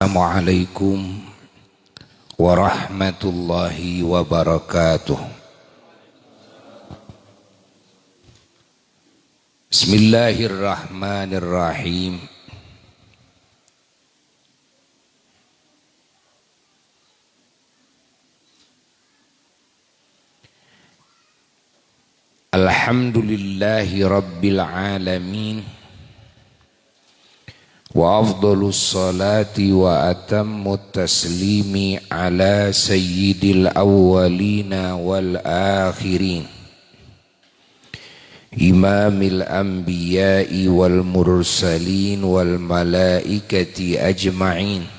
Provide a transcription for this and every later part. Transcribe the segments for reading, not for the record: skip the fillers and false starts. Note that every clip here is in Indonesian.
Assalamualaikum warahmatullahi wabarakatuh. Bismillahirrahmanirrahim. Alhamdulillahi rabbil alamin. Wa afdhalus salati wa atammut taslimi ala sayyidil awwalina wal akhirin imamil anbiya'i wal mursalin wal malaikati ajma'in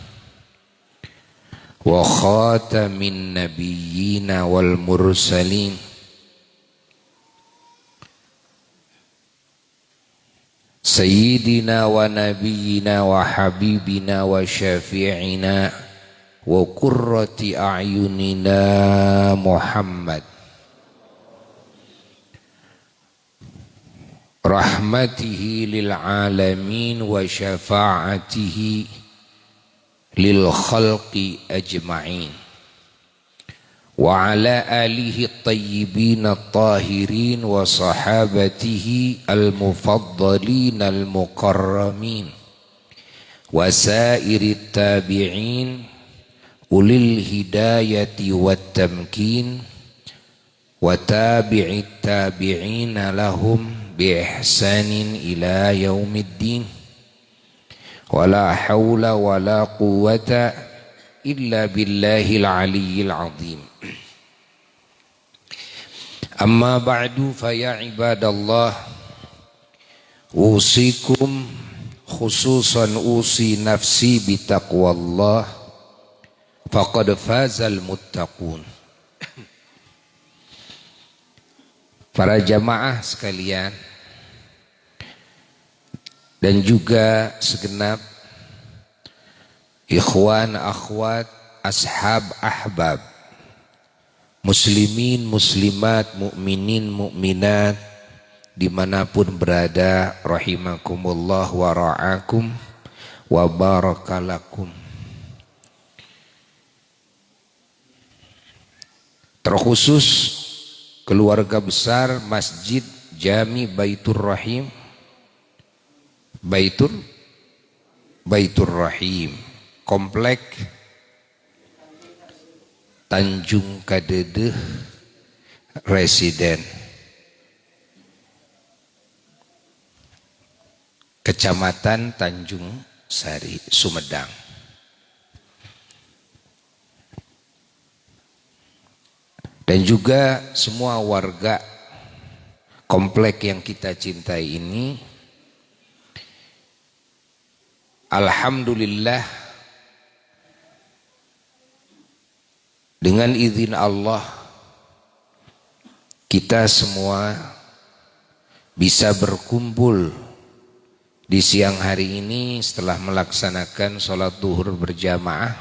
wa khatamin nabiyyina wal mursalin Sayyidina wa nabiyyina wa habibina wa syafi'ina wa qurrati a'yunina Muhammad rahmatihi lil alamin wa syafa'atihi lil khalqi ajma'in wa ala alihi at-tayyibin at-tahirin wa sahabatihi al-mufaddalin al-mukarramin wa sairit tabi'in ulil hidayati wat tamkin wa tabi'it tabi'in lahum bi ihsanin ila yaumiddin wa la hawla wa la quwwata illa billahil aliyyil azim. Amma ba'du fa ya ibadallah, usikum khususan usi nafsi bitaqwallah faqad fazal muttaqun. Para jamaah sekalian dan juga segenap ikhwan akhwat ashab ahbab muslimin muslimat mukminin mukminat dimanapun berada, rahimakumullah wa ra'akum wa barakalakum. Terkhusus keluarga besar Masjid Jami Baitur Rahim, Baitur Rahim, Komplek Tanjung Kadedeh Residen, Kecamatan Tanjung Sari, Sumedang. Dan juga semua warga komplek yang kita cintai ini, alhamdulillah dengan izin Allah kita semua bisa berkumpul di siang hari ini setelah melaksanakan sholat duhur berjamaah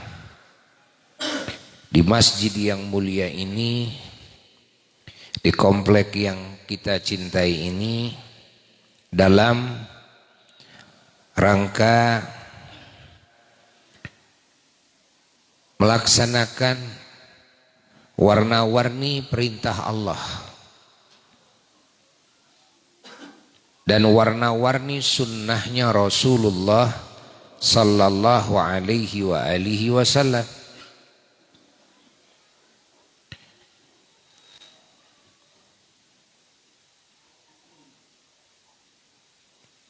di masjid yang mulia ini, di komplek yang kita cintai ini, dalam rangka melaksanakan warna-warni perintah Allah dan warna-warni sunnahnya Rasulullah sallallahu alaihi wa alihi wasallam.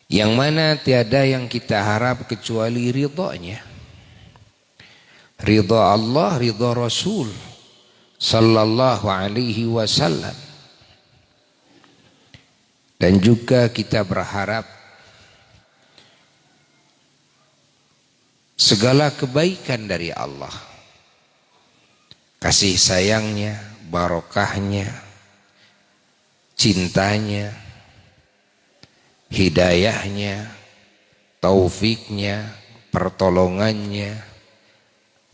Yang mana tiada yang kita harap kecuali ridhonya, ridha Allah, ridha Rasul sallallahu alaihi wasallam. Dan juga kita berharap segala kebaikan dari Allah, kasih sayangnya, barokahnya, cintanya, hidayahnya, taufiknya, pertolongannya,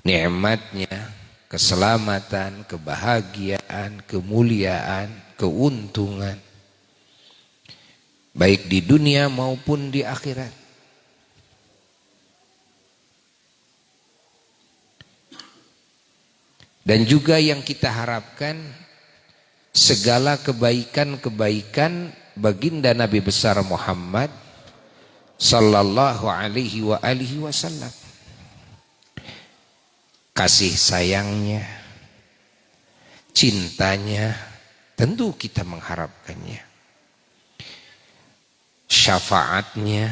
nikmatnya, keselamatan, kebahagiaan, kemuliaan, keuntungan, baik di dunia maupun di akhirat. Dan juga yang kita harapkan segala kebaikan-kebaikan baginda Nabi besar Muhammad sallallahu alaihi wa alihi wasallam. Kasih sayangnya, cintanya, tentu kita mengharapkannya. Syafaatnya,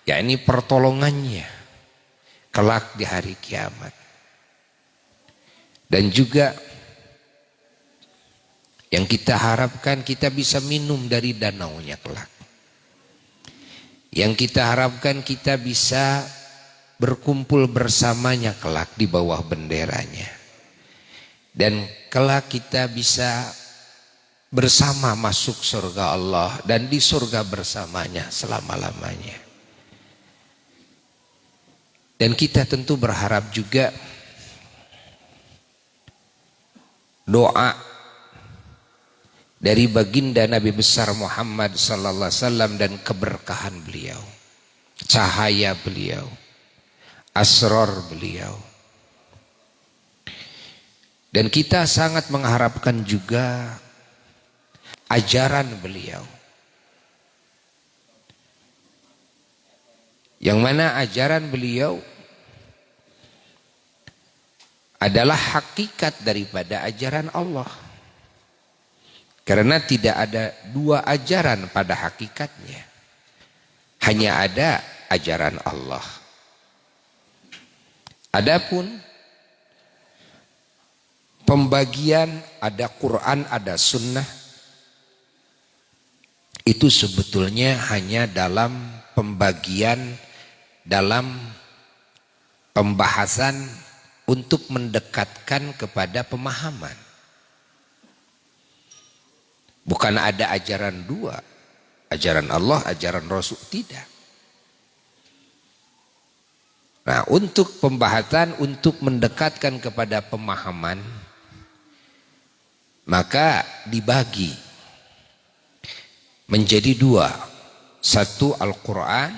yakni pertolongannya kelak di hari kiamat. Dan juga yang kita harapkan kita bisa minum dari danaunya kelak. Yang kita harapkan kita bisa berkumpul bersamanya kelak di bawah benderanya. Dan kelak kita bisa bersama masuk surga Allah dan di surga bersamanya selama-lamanya. Dan kita tentu berharap juga doa dari baginda Nabi besar Muhammad sallallahu alaihi wasallam dan keberkahan beliau, cahaya beliau, asrar beliau. Dan kita sangat mengharapkan juga ajaran beliau, yang mana ajaran beliau adalah hakikat daripada ajaran Allah. Karena tidak ada dua ajaran pada hakikatnya. Hanya ada ajaran Allah. Adapun pembagian ada Quran, ada sunnah, itu sebetulnya hanya dalam pembagian, dalam pembahasan untuk mendekatkan kepada pemahaman. Bukan ada ajaran dua, ajaran Allah, ajaran Rasul, tidak. Nah, untuk pembahasan, untuk mendekatkan kepada pemahaman, maka dibagi menjadi dua. Satu Al-Quran,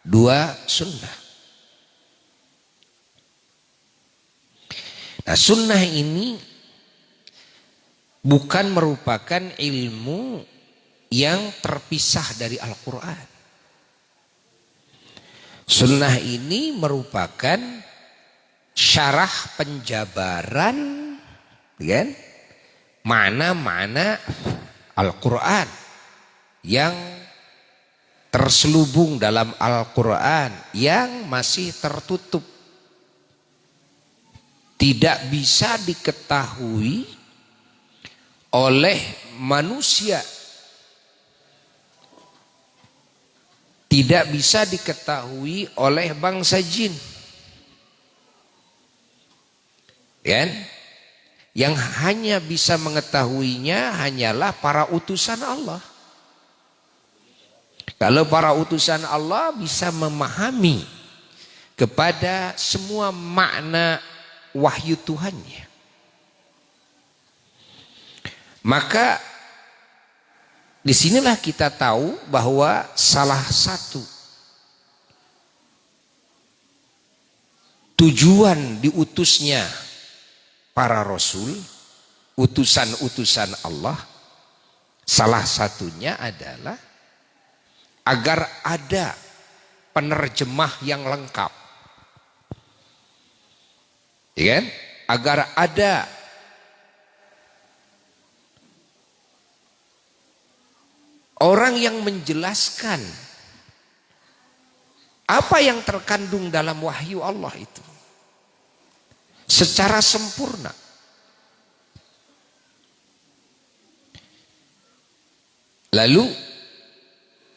dua sunnah. Nah, sunnah ini bukan merupakan ilmu yang terpisah dari Al-Quran. Sunnah ini merupakan syarah penjabaran, kan? Mana-mana Al-Quran yang terselubung dalam Al-Quran yang masih tertutup, tidak bisa diketahui oleh manusia, tidak bisa diketahui oleh bangsa jin, kan? Yang hanya bisa mengetahuinya hanyalah para utusan Allah. Kalau para utusan Allah bisa memahami kepada semua makna wahyu Tuhannya, maka disinilah kita tahu bahwa salah satu tujuan diutusnya para rasul, utusan-utusan Allah, salah satunya adalah agar ada penerjemah yang lengkap, ya kan? Agar ada orang yang menjelaskan apa yang terkandung dalam wahyu Allah itu secara sempurna. Lalu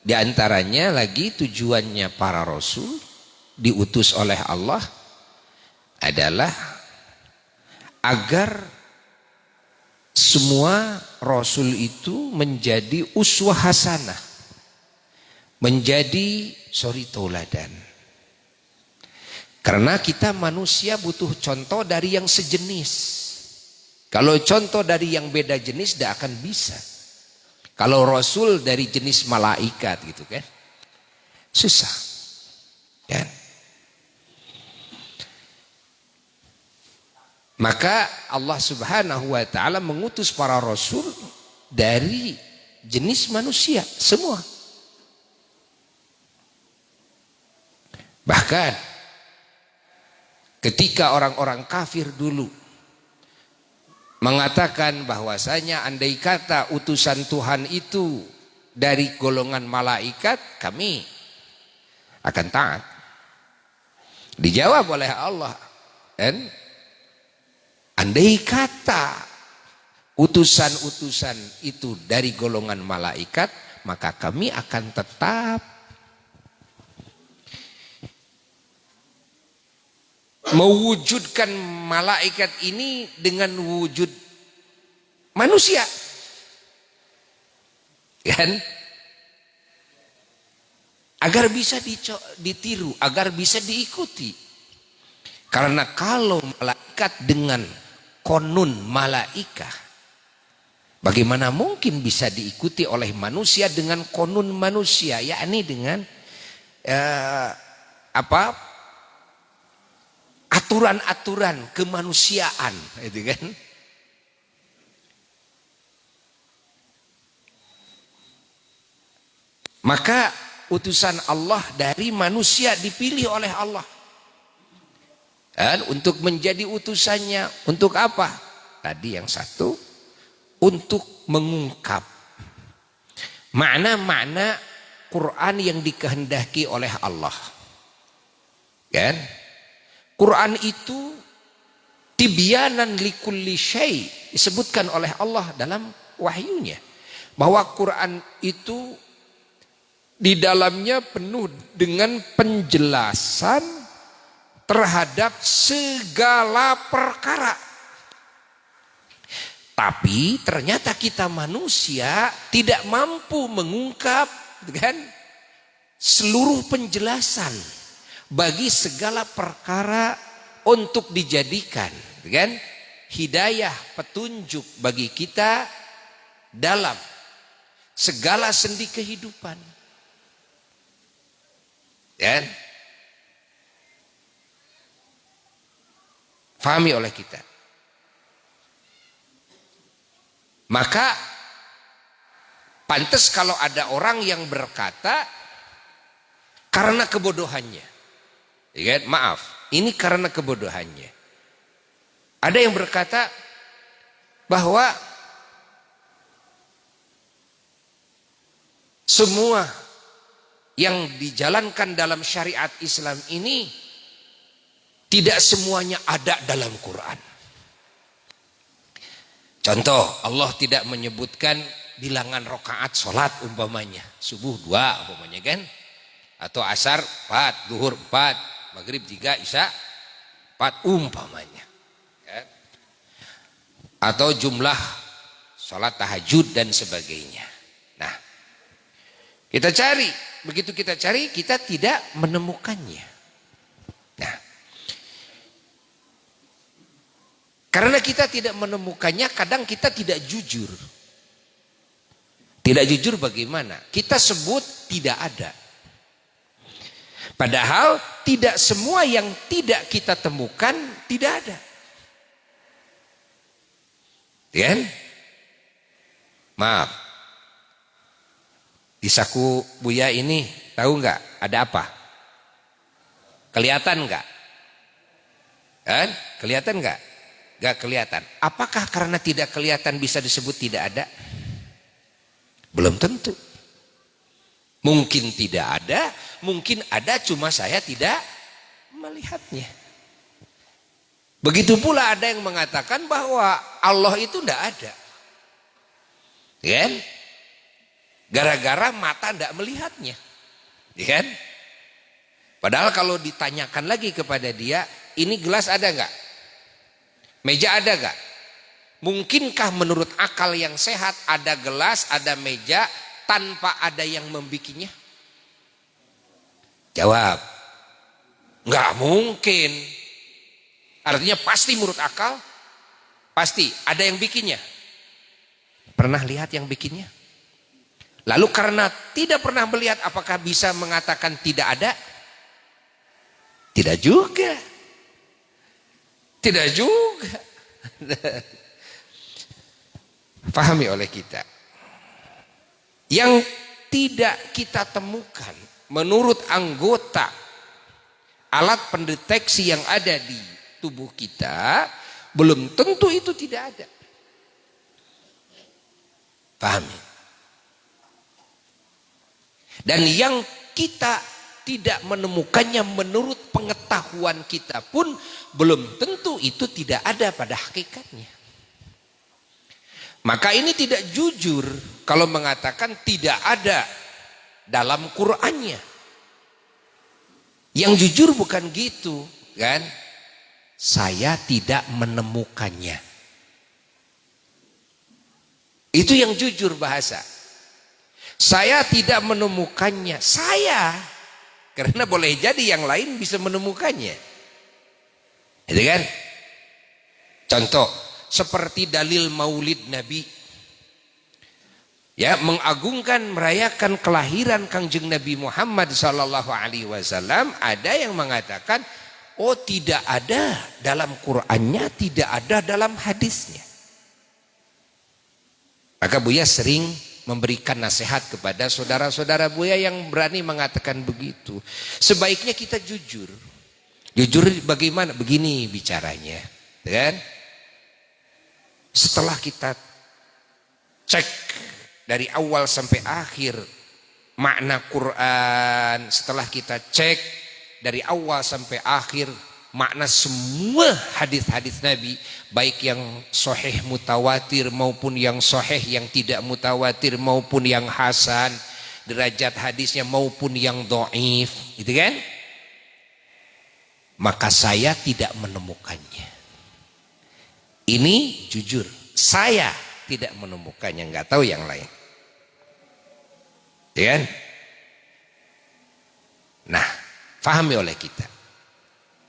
diantaranya lagi tujuannya para rasul diutus oleh Allah adalah agar semua rasul itu menjadi uswah hasanah, menjadi tauladan. Karena kita manusia butuh contoh dari yang sejenis. Kalau contoh dari yang beda jenis tidak akan bisa. Kalau rasul dari jenis malaikat gitu kan, susah kan. Maka Allah Subhanahu wa taala mengutus para rasul dari jenis manusia semua. Bahkan ketika orang-orang kafir dulu mengatakan bahwasanya andai kata utusan Tuhan itu dari golongan malaikat, kami akan taat. Dijawab oleh Allah, dan andai kata utusan-utusan itu dari golongan malaikat, maka kami akan tetap mewujudkan malaikat ini dengan wujud manusia. Kan? Agar bisa ditiru, agar bisa diikuti. Karena kalau malaikat dengan konun malaikah, bagaimana mungkin bisa diikuti oleh manusia dengan konun manusia, yakni dengan aturan-aturan kemanusiaan, itu kan? Maka utusan Allah dari manusia dipilih oleh Allah. Dan untuk menjadi utusannya, untuk apa? Tadi yang satu, untuk mengungkap makna-makna Quran yang dikehendaki oleh Allah. Kan? Quran itu tibyanan likulli syai, disebutkan oleh Allah dalam wahyunya. Bahwa Quran itu di dalamnya penuh dengan penjelasan terhadap segala perkara. Tapi ternyata kita manusia tidak mampu mengungkap, kan, seluruh penjelasan bagi segala perkara untuk dijadikan, kan, hidayah, petunjuk bagi kita dalam segala sendi kehidupan. Dan fahami oleh kita. Maka pantas kalau ada orang yang berkata karena kebodohannya, ya kan? Maaf, ini karena kebodohannya. Ada yang berkata bahwa semua yang dijalankan dalam syariat Islam ini tidak semuanya ada dalam Quran. Contoh, Allah tidak menyebutkan bilangan rakaat sholat umpamanya. Subuh 2 umpamanya, kan? Atau asar 4, duhur 4, maghrib 3, isya 4 umpamanya. Kan? Atau jumlah sholat tahajud dan sebagainya. Nah, kita cari. Begitu kita cari, kita tidak menemukannya. Nah, karena kita tidak menemukannya, kadang kita tidak jujur. Tidak jujur bagaimana? Kita sebut tidak ada. Padahal tidak semua yang tidak kita temukan tidak ada. Kan? Maaf. Di saku Buya ini tahu nggak ada apa? Kelihatan nggak? Kan? Kelihatan nggak? Nggak kelihatan. Apakah karena tidak kelihatan bisa disebut tidak ada? Belum tentu. Mungkin tidak ada, mungkin ada cuma saya tidak melihatnya. Begitu pula ada yang mengatakan bahwa Allah itu tidak ada. Kan? Gara-gara mata tidak melihatnya, kan? Padahal kalau ditanyakan lagi kepada dia, ini gelas ada nggak? Meja ada nggak? Mungkinkah menurut akal yang sehat ada gelas, ada meja tanpa ada yang membikinnya? Jawab, nggak mungkin. Artinya pasti menurut akal, pasti ada yang bikinnya. Pernah lihat yang bikinnya? Lalu karena tidak pernah melihat, apakah bisa mengatakan tidak ada? Tidak juga. Tidak juga. Pahami oleh kita. Yang tidak kita temukan menurut anggota alat pendeteksi yang ada di tubuh kita, belum tentu itu tidak ada. Pahami? Dan yang kita tidak menemukannya menurut pengetahuan kita pun belum tentu itu tidak ada pada hakikatnya. Maka ini tidak jujur kalau mengatakan tidak ada dalam Qur'annya. Yang jujur bukan gitu, kan? Saya tidak menemukannya. Itu yang jujur bahasa. Saya tidak menemukannya. Saya, karena boleh jadi yang lain bisa menemukannya. Itu kan? Contoh, seperti dalil maulid Nabi, ya, mengagungkan merayakan kelahiran Kangjeng Nabi Muhammad sallallahu alaihi wasallam. Ada yang mengatakan, oh tidak ada dalam Qur'annya, tidak ada dalam hadisnya. Maka Buya sering memberikan nasihat kepada saudara-saudara Buya yang berani mengatakan begitu. Sebaiknya kita jujur. Jujur bagaimana? Begini bicaranya, kan? Setelah kita cek dari awal sampai akhir makna Quran, setelah kita cek dari awal sampai akhir makna semua hadis-hadis Nabi, baik yang sahih mutawatir maupun yang sahih yang tidak mutawatir maupun yang hasan, derajat hadisnya maupun yang dhaif, gitu kan? Maka saya tidak menemukannya. Ini jujur, saya tidak menemukannya, nggak tahu yang lain. Ya kan? Nah, pahami oleh kita.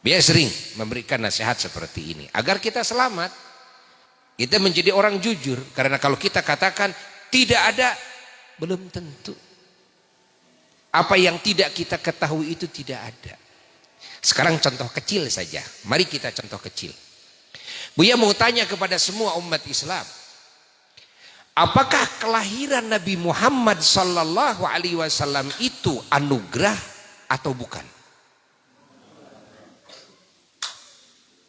Biar sering memberikan nasihat seperti ini agar kita selamat. Kita menjadi orang jujur, karena kalau kita katakan tidak ada, belum tentu. Apa yang tidak kita ketahui itu tidak ada. Sekarang contoh kecil saja. Mari kita contoh kecil. Buya mau tanya kepada semua umat Islam, apakah kelahiran Nabi Muhammad sallallahu alaihi wasallam itu anugerah atau bukan?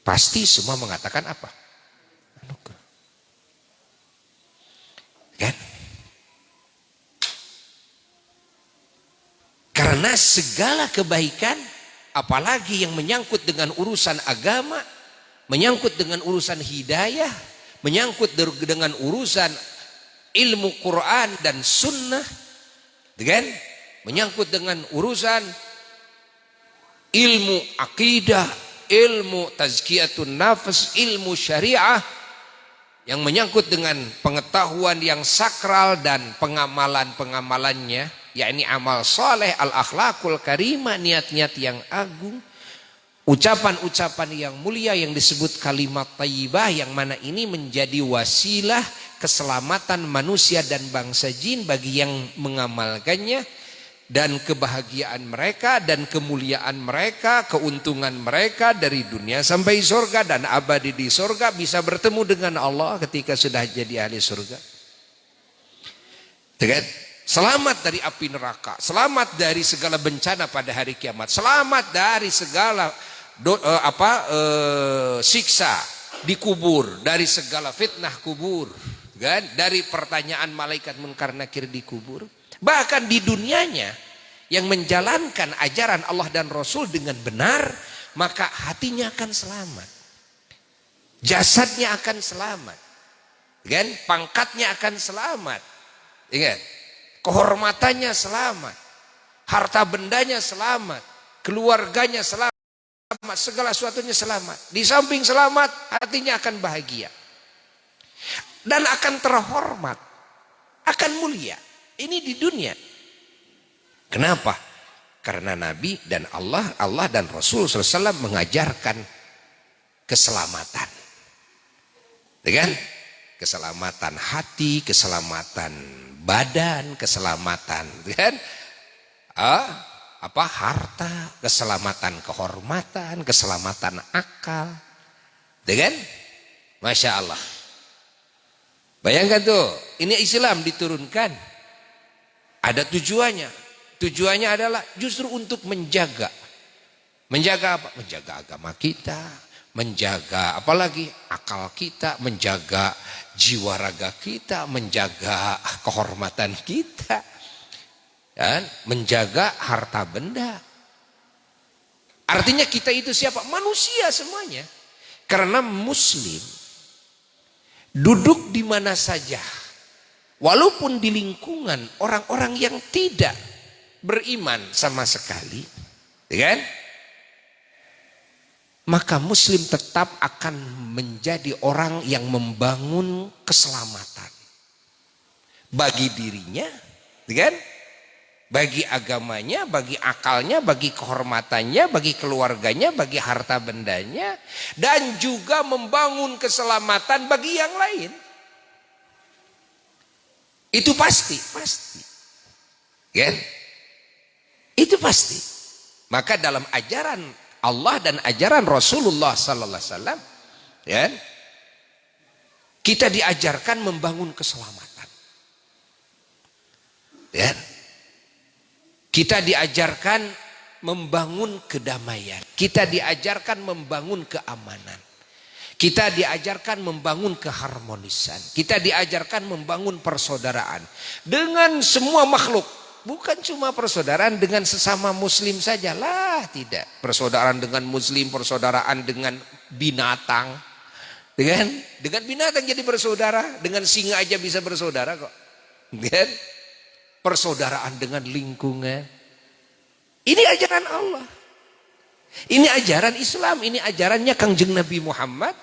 Pasti semua mengatakan apa? Anugerah. Kan? Karena segala kebaikan, apalagi yang menyangkut dengan urusan agama, menyangkut dengan urusan hidayah, menyangkut dengan urusan ilmu Quran dan sunnah, kan? Menyangkut dengan urusan ilmu akidah, ilmu tazkiyatun nafs, ilmu syariah, yang menyangkut dengan pengetahuan yang sakral dan pengamalan-pengamalannya, yakni amal soleh, al-akhlakul karimah, niat-niat yang agung, ucapan-ucapan yang mulia yang disebut kalimat thayyibah, yang mana ini menjadi wasilah keselamatan manusia dan bangsa jin bagi yang mengamalkannya, dan kebahagiaan mereka dan kemuliaan mereka, keuntungan mereka dari dunia sampai surga dan abadi di surga, bisa bertemu dengan Allah ketika sudah jadi ahli surga. Selamat dari api neraka, selamat dari segala bencana pada hari kiamat, selamat dari segala siksa di kubur, dari segala fitnah kubur, kan? Dari pertanyaan malaikat munkar nakir di kubur. Bahkan di dunianya yang menjalankan ajaran Allah dan Rasul dengan benar, maka hatinya akan selamat, jasadnya akan selamat, kan? Pangkatnya akan selamat, kan? Kehormatannya selamat, harta bendanya selamat, keluarganya selamat, segala sesuatunya selamat. Di samping selamat, hatinya akan bahagia dan akan terhormat, akan mulia. Ini di dunia. Kenapa? Karena Nabi dan Allah dan Rasul SAW mengajarkan keselamatan, dengan keselamatan hati, keselamatan badan, keselamatan, kan? Harta, keselamatan kehormatan, keselamatan akal, kan? Masya Allah. Bayangkan tuh, ini Islam diturunkan. Ada tujuannya. Tujuannya adalah justru untuk menjaga. Menjaga apa? Menjaga agama kita. Menjaga apalagi akal kita. Menjaga jiwa raga kita. Menjaga kehormatan kita. Dan menjaga harta benda. Artinya kita itu siapa? Manusia semuanya. Karena Muslim duduk di mana saja, walaupun di lingkungan orang-orang yang tidak beriman sama sekali, ya kan? Maka Muslim tetap akan menjadi orang yang membangun keselamatan bagi dirinya, ya kan? Bagi agamanya, bagi akalnya, bagi kehormatannya, bagi keluarganya, bagi harta bendanya, dan juga membangun keselamatan bagi yang lain. Itu pasti. Kan? Itu pasti. Maka dalam ajaran Allah dan ajaran Rasulullah sallallahu alaihi wasallam, ya, kita diajarkan membangun keselamatan. Ya. Kita diajarkan membangun kedamaian. Kita diajarkan membangun keamanan. Kita diajarkan membangun keharmonisan. Kita diajarkan membangun persaudaraan. Dengan semua makhluk. Bukan cuma persaudaraan dengan sesama muslim sajalah. Tidak. Persaudaraan dengan muslim, persaudaraan dengan binatang. Dengan binatang jadi bersaudara. Dengan singa aja bisa bersaudara kok. Kan? Persaudaraan dengan lingkungan. Ini ajaran Allah. Ini ajaran Islam. Ini ajarannya Kangjeng Nabi Muhammad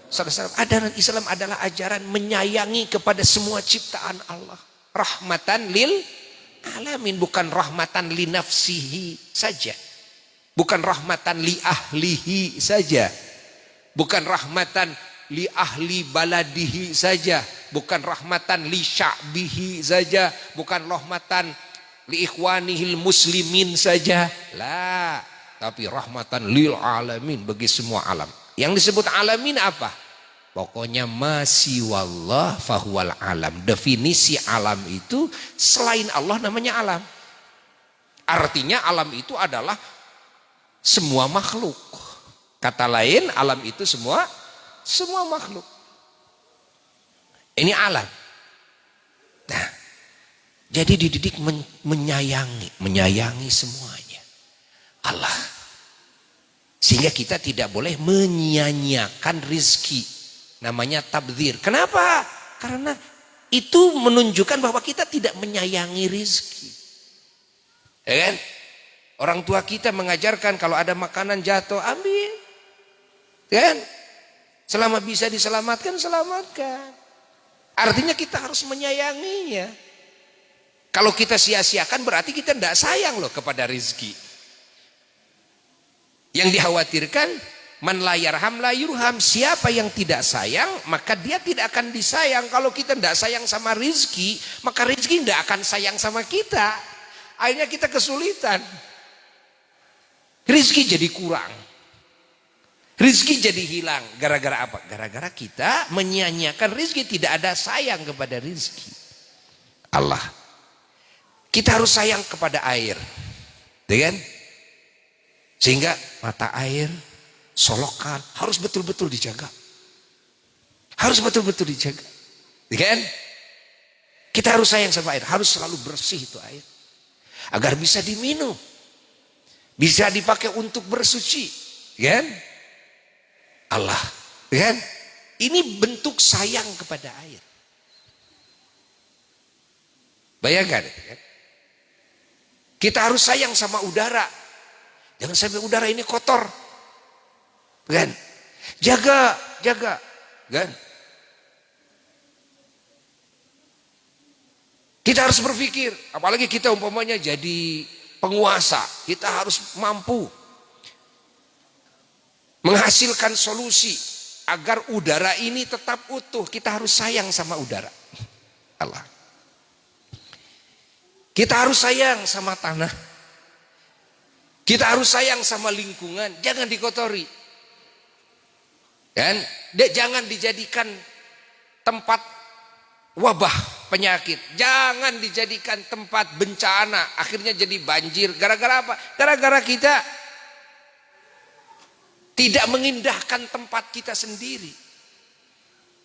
SAW. Ajaran Islam adalah ajaran menyayangi kepada semua ciptaan Allah. Rahmatan lil alamin. Bukan rahmatan li nafsihi saja. Bukan rahmatan li ahlihi saja. Bukan rahmatan li ahli baladihi saja. Bukan rahmatan li sya'bihi saja. Bukan rahmatan li ikhwanihil muslimin saja. Lah, tapi rahmatan lil alamin, bagi semua alam. Yang disebut alamin apa? Pokoknya masiwallah fahuwal alam. Definisi alam itu selain Allah namanya alam. Artinya alam itu adalah semua makhluk. Kata lain, alam itu semua makhluk. Ini alam. Nah, jadi dididik menyayangi semuanya. Allah. Sehingga kita tidak boleh menyia-nyiakan rizki. Namanya tabdzir. Kenapa? Karena itu menunjukkan bahwa kita tidak menyayangi rizki. Ya kan? Orang tua kita mengajarkan kalau ada makanan jatuh, ambil. Ya kan? Selama bisa diselamatkan, selamatkan. Artinya kita harus menyayanginya. Kalau kita sia-siakan berarti kita tidak sayang loh kepada rizki. Yang dikhawatirkan, man la yarham la yurham. Siapa yang tidak sayang, maka dia tidak akan disayang. Kalau kita tidak sayang sama rizki, maka rizki tidak akan sayang sama kita. Akhirnya kita kesulitan. Rizki jadi kurang. Rizki jadi hilang. Gara-gara apa? Gara-gara kita menyia-nyiakan rizki. Tidak ada sayang kepada rizki. Allah. Kita harus sayang kepada air. Kan? Sehingga mata air, solokan harus betul-betul dijaga. Harus betul-betul dijaga. Kan? Kita harus sayang sama air. Harus selalu bersih itu air. Agar bisa diminum. Bisa dipakai untuk bersuci. Kan? Allah, kan? Ini bentuk sayang kepada air. Bayangkan, kan? Kita harus sayang sama udara. Jangan sampai udara ini kotor, kan? Jaga, kan? Kita harus berpikir, apalagi kita umpamanya jadi penguasa, kita harus mampu menghasilkan solusi agar udara ini tetap utuh. Kita harus sayang sama udara. Allah. Kita harus sayang sama tanah. Kita harus sayang sama lingkungan. Jangan dikotori. Kan? Jangan dijadikan tempat wabah penyakit. Jangan dijadikan tempat bencana. Akhirnya jadi banjir. Gara-gara apa? Gara-gara kita tidak mengindahkan tempat kita sendiri.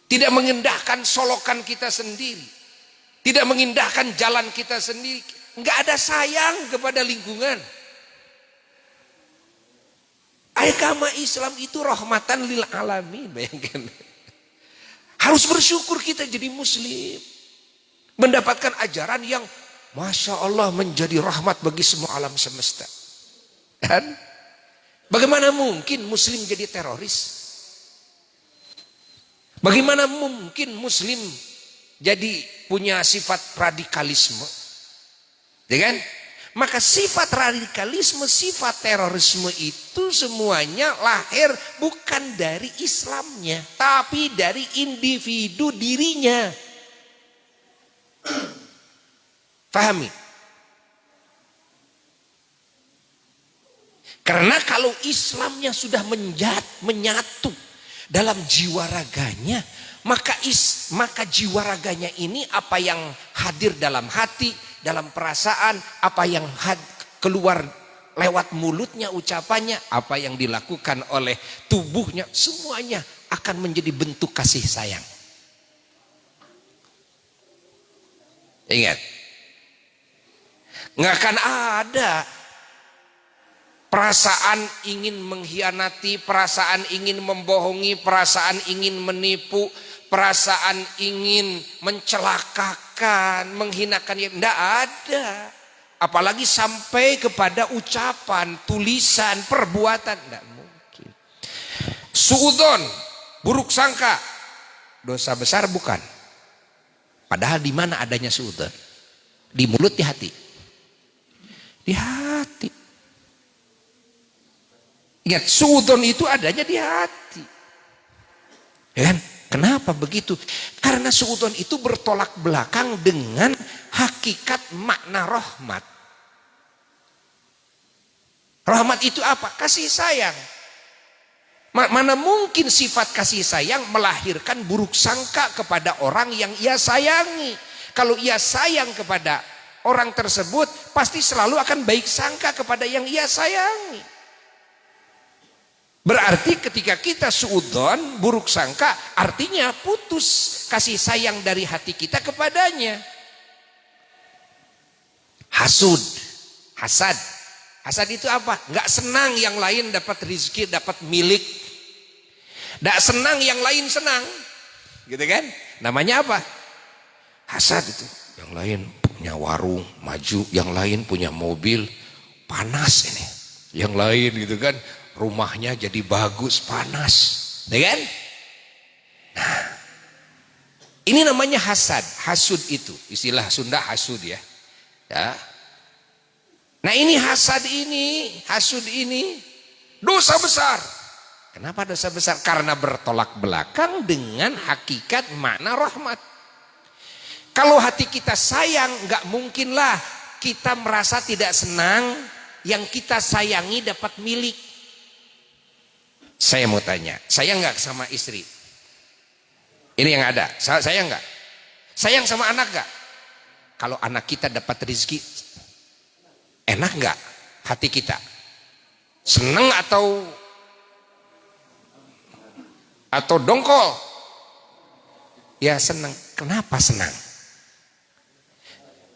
Tidak mengindahkan solokan kita sendiri. Tidak mengindahkan jalan kita sendiri. Enggak ada sayang kepada lingkungan. Agama Islam itu rahmatan lil alamin, bayangkan. Harus bersyukur kita jadi muslim. Mendapatkan ajaran yang Masya Allah menjadi rahmat bagi semua alam semesta. Kan? Bagaimana mungkin muslim jadi teroris? Bagaimana mungkin muslim jadi punya sifat radikalisme? Ya kan? Maka sifat radikalisme, sifat terorisme itu semuanya lahir bukan dari Islamnya, tapi dari individu dirinya. Pahami? Karena kalau Islamnya sudah menyatu dalam jiwa raganya, maka jiwa raganya ini apa yang hadir dalam hati, dalam perasaan, apa yang keluar lewat mulutnya, ucapannya, apa yang dilakukan oleh tubuhnya, semuanya akan menjadi bentuk kasih sayang. Ingat, nggak akan ada perasaan ingin mengkhianati, perasaan ingin membohongi, perasaan ingin menipu, perasaan ingin mencelakakan, menghinakan, yang tidak ada. Apalagi sampai kepada ucapan, tulisan, perbuatan, tidak mungkin. Suudzon, buruk sangka, dosa besar bukan? Padahal di mana adanya suudzon? Di mulut, di hati. Di hati. Ingat, suudzon itu adanya di hati. Ya kan? Kenapa begitu? Karena suudzon itu bertolak belakang dengan hakikat makna rahmat. Rahmat itu apa? Kasih sayang. Mana mungkin sifat kasih sayang melahirkan buruk sangka kepada orang yang ia sayangi. Kalau ia sayang kepada orang tersebut, pasti selalu akan baik sangka kepada yang ia sayangi. Berarti ketika kita suudzon, buruk sangka, artinya putus kasih sayang dari hati kita kepadanya. Hasud, hasad. Hasad itu apa? Nggak senang yang lain dapat rezeki, dapat milik. Nggak senang yang lain senang. Gitu kan? Namanya apa? Hasad itu. Yang lain punya warung, maju. Yang lain punya mobil, panas ini. Yang lain gitu kan, rumahnya jadi bagus, panas. Ya kan? Nah, ini namanya hasad. Hasud itu. Istilah Sunda hasud ya. Ya. Nah ini hasad ini, hasud ini dosa besar. Kenapa dosa besar? Karena bertolak belakang dengan hakikat makna rahmat. Kalau hati kita sayang, nggak mungkinlah kita merasa tidak senang yang kita sayangi dapat milik. Saya mau tanya, sayang nggak sama istri? Ini yang ada, sayang nggak? Sayang sama anak nggak? Kalau anak kita dapat rezeki, enak nggak hati kita? Seneng atau dongkol? Ya seneng. Kenapa senang?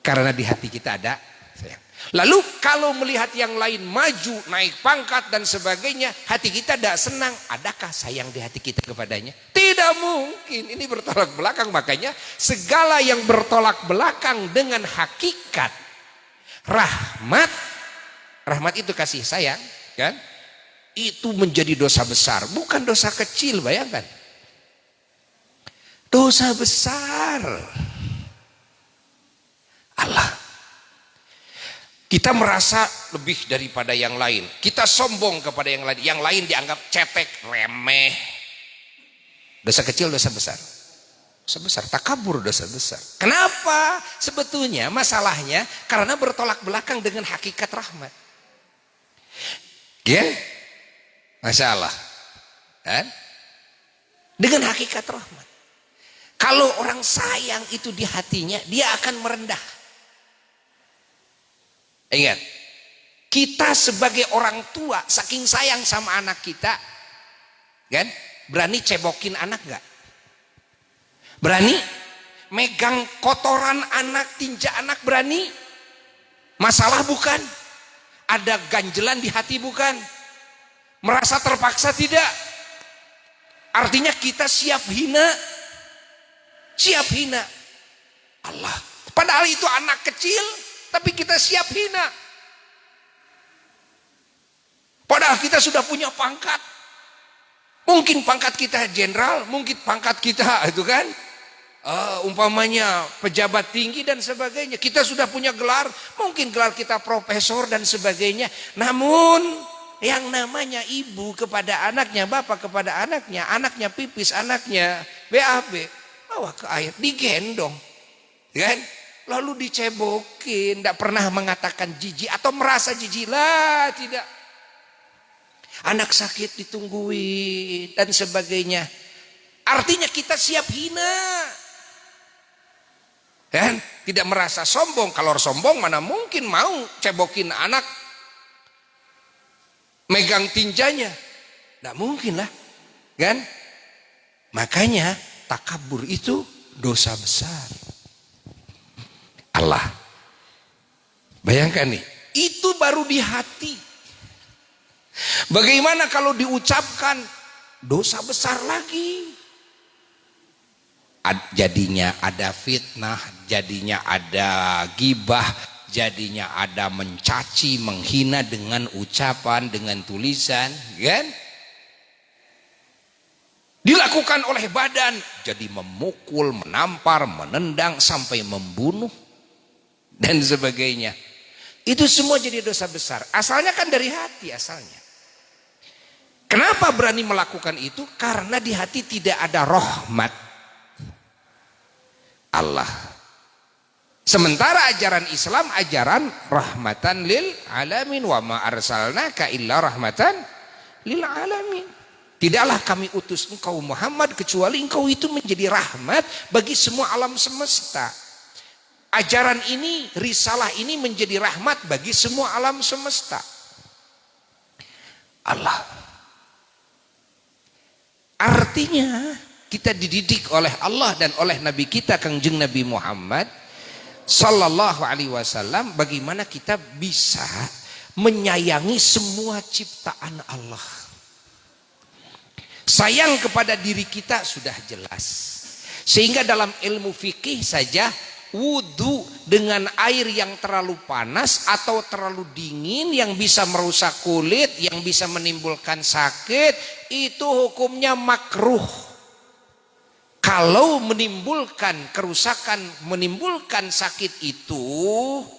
Karena di hati kita ada sayang. Lalu kalau melihat yang lain maju, naik pangkat dan sebagainya, hati kita tidak senang. Adakah sayang di hati kita kepadanya? Tidak mungkin. Ini bertolak belakang. Makanya segala yang bertolak belakang dengan hakikat rahmat, rahmat itu kasih sayang, kan? Itu menjadi dosa besar, bukan dosa kecil, bayangkan. Dosa besar. Allah. Kita merasa lebih daripada yang lain. Kita sombong kepada yang lain. Yang lain dianggap cetek, remeh. Dosa kecil, dosa besar. Dosa besar, takabur, dosa besar. Kenapa? Sebetulnya masalahnya karena bertolak belakang dengan hakikat rahmat. Ya? Masya Allah. Kan? Dengan hakikat rahmat. Kalau orang sayang itu di hatinya, dia akan merendah. Ingat, kita sebagai orang tua saking sayang sama anak kita, kan? Berani cebokin anak gak? Berani? Megang kotoran anak, tinja anak berani? Masalah bukan? Ada ganjelan di hati bukan? Merasa terpaksa tidak? Artinya kita siap hina. Siap hina. Allah. Padahal itu anak kecil, tapi kita siap hina. Padahal kita sudah punya pangkat. Mungkin pangkat kita jenderal, mungkin pangkat kita itu kan, umpamanya pejabat tinggi dan sebagainya. Kita sudah punya gelar, mungkin gelar kita profesor dan sebagainya. Namun yang namanya ibu kepada anaknya, bapak kepada anaknya, anaknya pipis, anaknya BAB, bawa ke air, digendong, kan? Lalu dicebokin, tidak pernah mengatakan jijik atau merasa jijik lah, tidak. Anak sakit ditungguin dan sebagainya. Artinya kita siap hina, kan? Tidak merasa sombong. Kalau sombong mana mungkin mau cebokin anak, megang tinjanya, tidak mungkin lah, kan? Makanya takabur itu dosa besar. Allah, bayangkan nih, itu baru di hati. Bagaimana kalau diucapkan, dosa besar lagi. Jadinya ada fitnah, jadinya ada gibah, jadinya ada mencaci, menghina dengan ucapan, dengan tulisan, kan? Dilakukan oleh badan, jadi memukul, menampar, menendang, sampai membunuh, dan sebagainya. Itu semua jadi dosa besar. Asalnya kan dari hati asalnya. Kenapa berani melakukan itu? Karena di hati tidak ada rahmat Allah. Sementara ajaran Islam, ajaran rahmatan lil alamin. Wa ma arsalnaka illa rahmatan lil alamin. Tidaklah kami utus engkau Muhammad kecuali engkau itu menjadi rahmat bagi semua alam semesta. Ajaran ini, risalah ini menjadi rahmat bagi semua alam semesta. Allah. Artinya kita dididik oleh Allah dan oleh Nabi kita Kangjeng Nabi Muhammad Sallallahu Alaihi Wasallam, bagaimana kita bisa menyayangi semua ciptaan Allah. Sayang kepada diri kita sudah jelas. Sehingga dalam ilmu fikih saja, wudu dengan air yang terlalu panas atau terlalu dingin yang bisa merusak kulit, yang bisa menimbulkan sakit, itu hukumnya makruh. Kalau menimbulkan kerusakan, menimbulkan sakit itu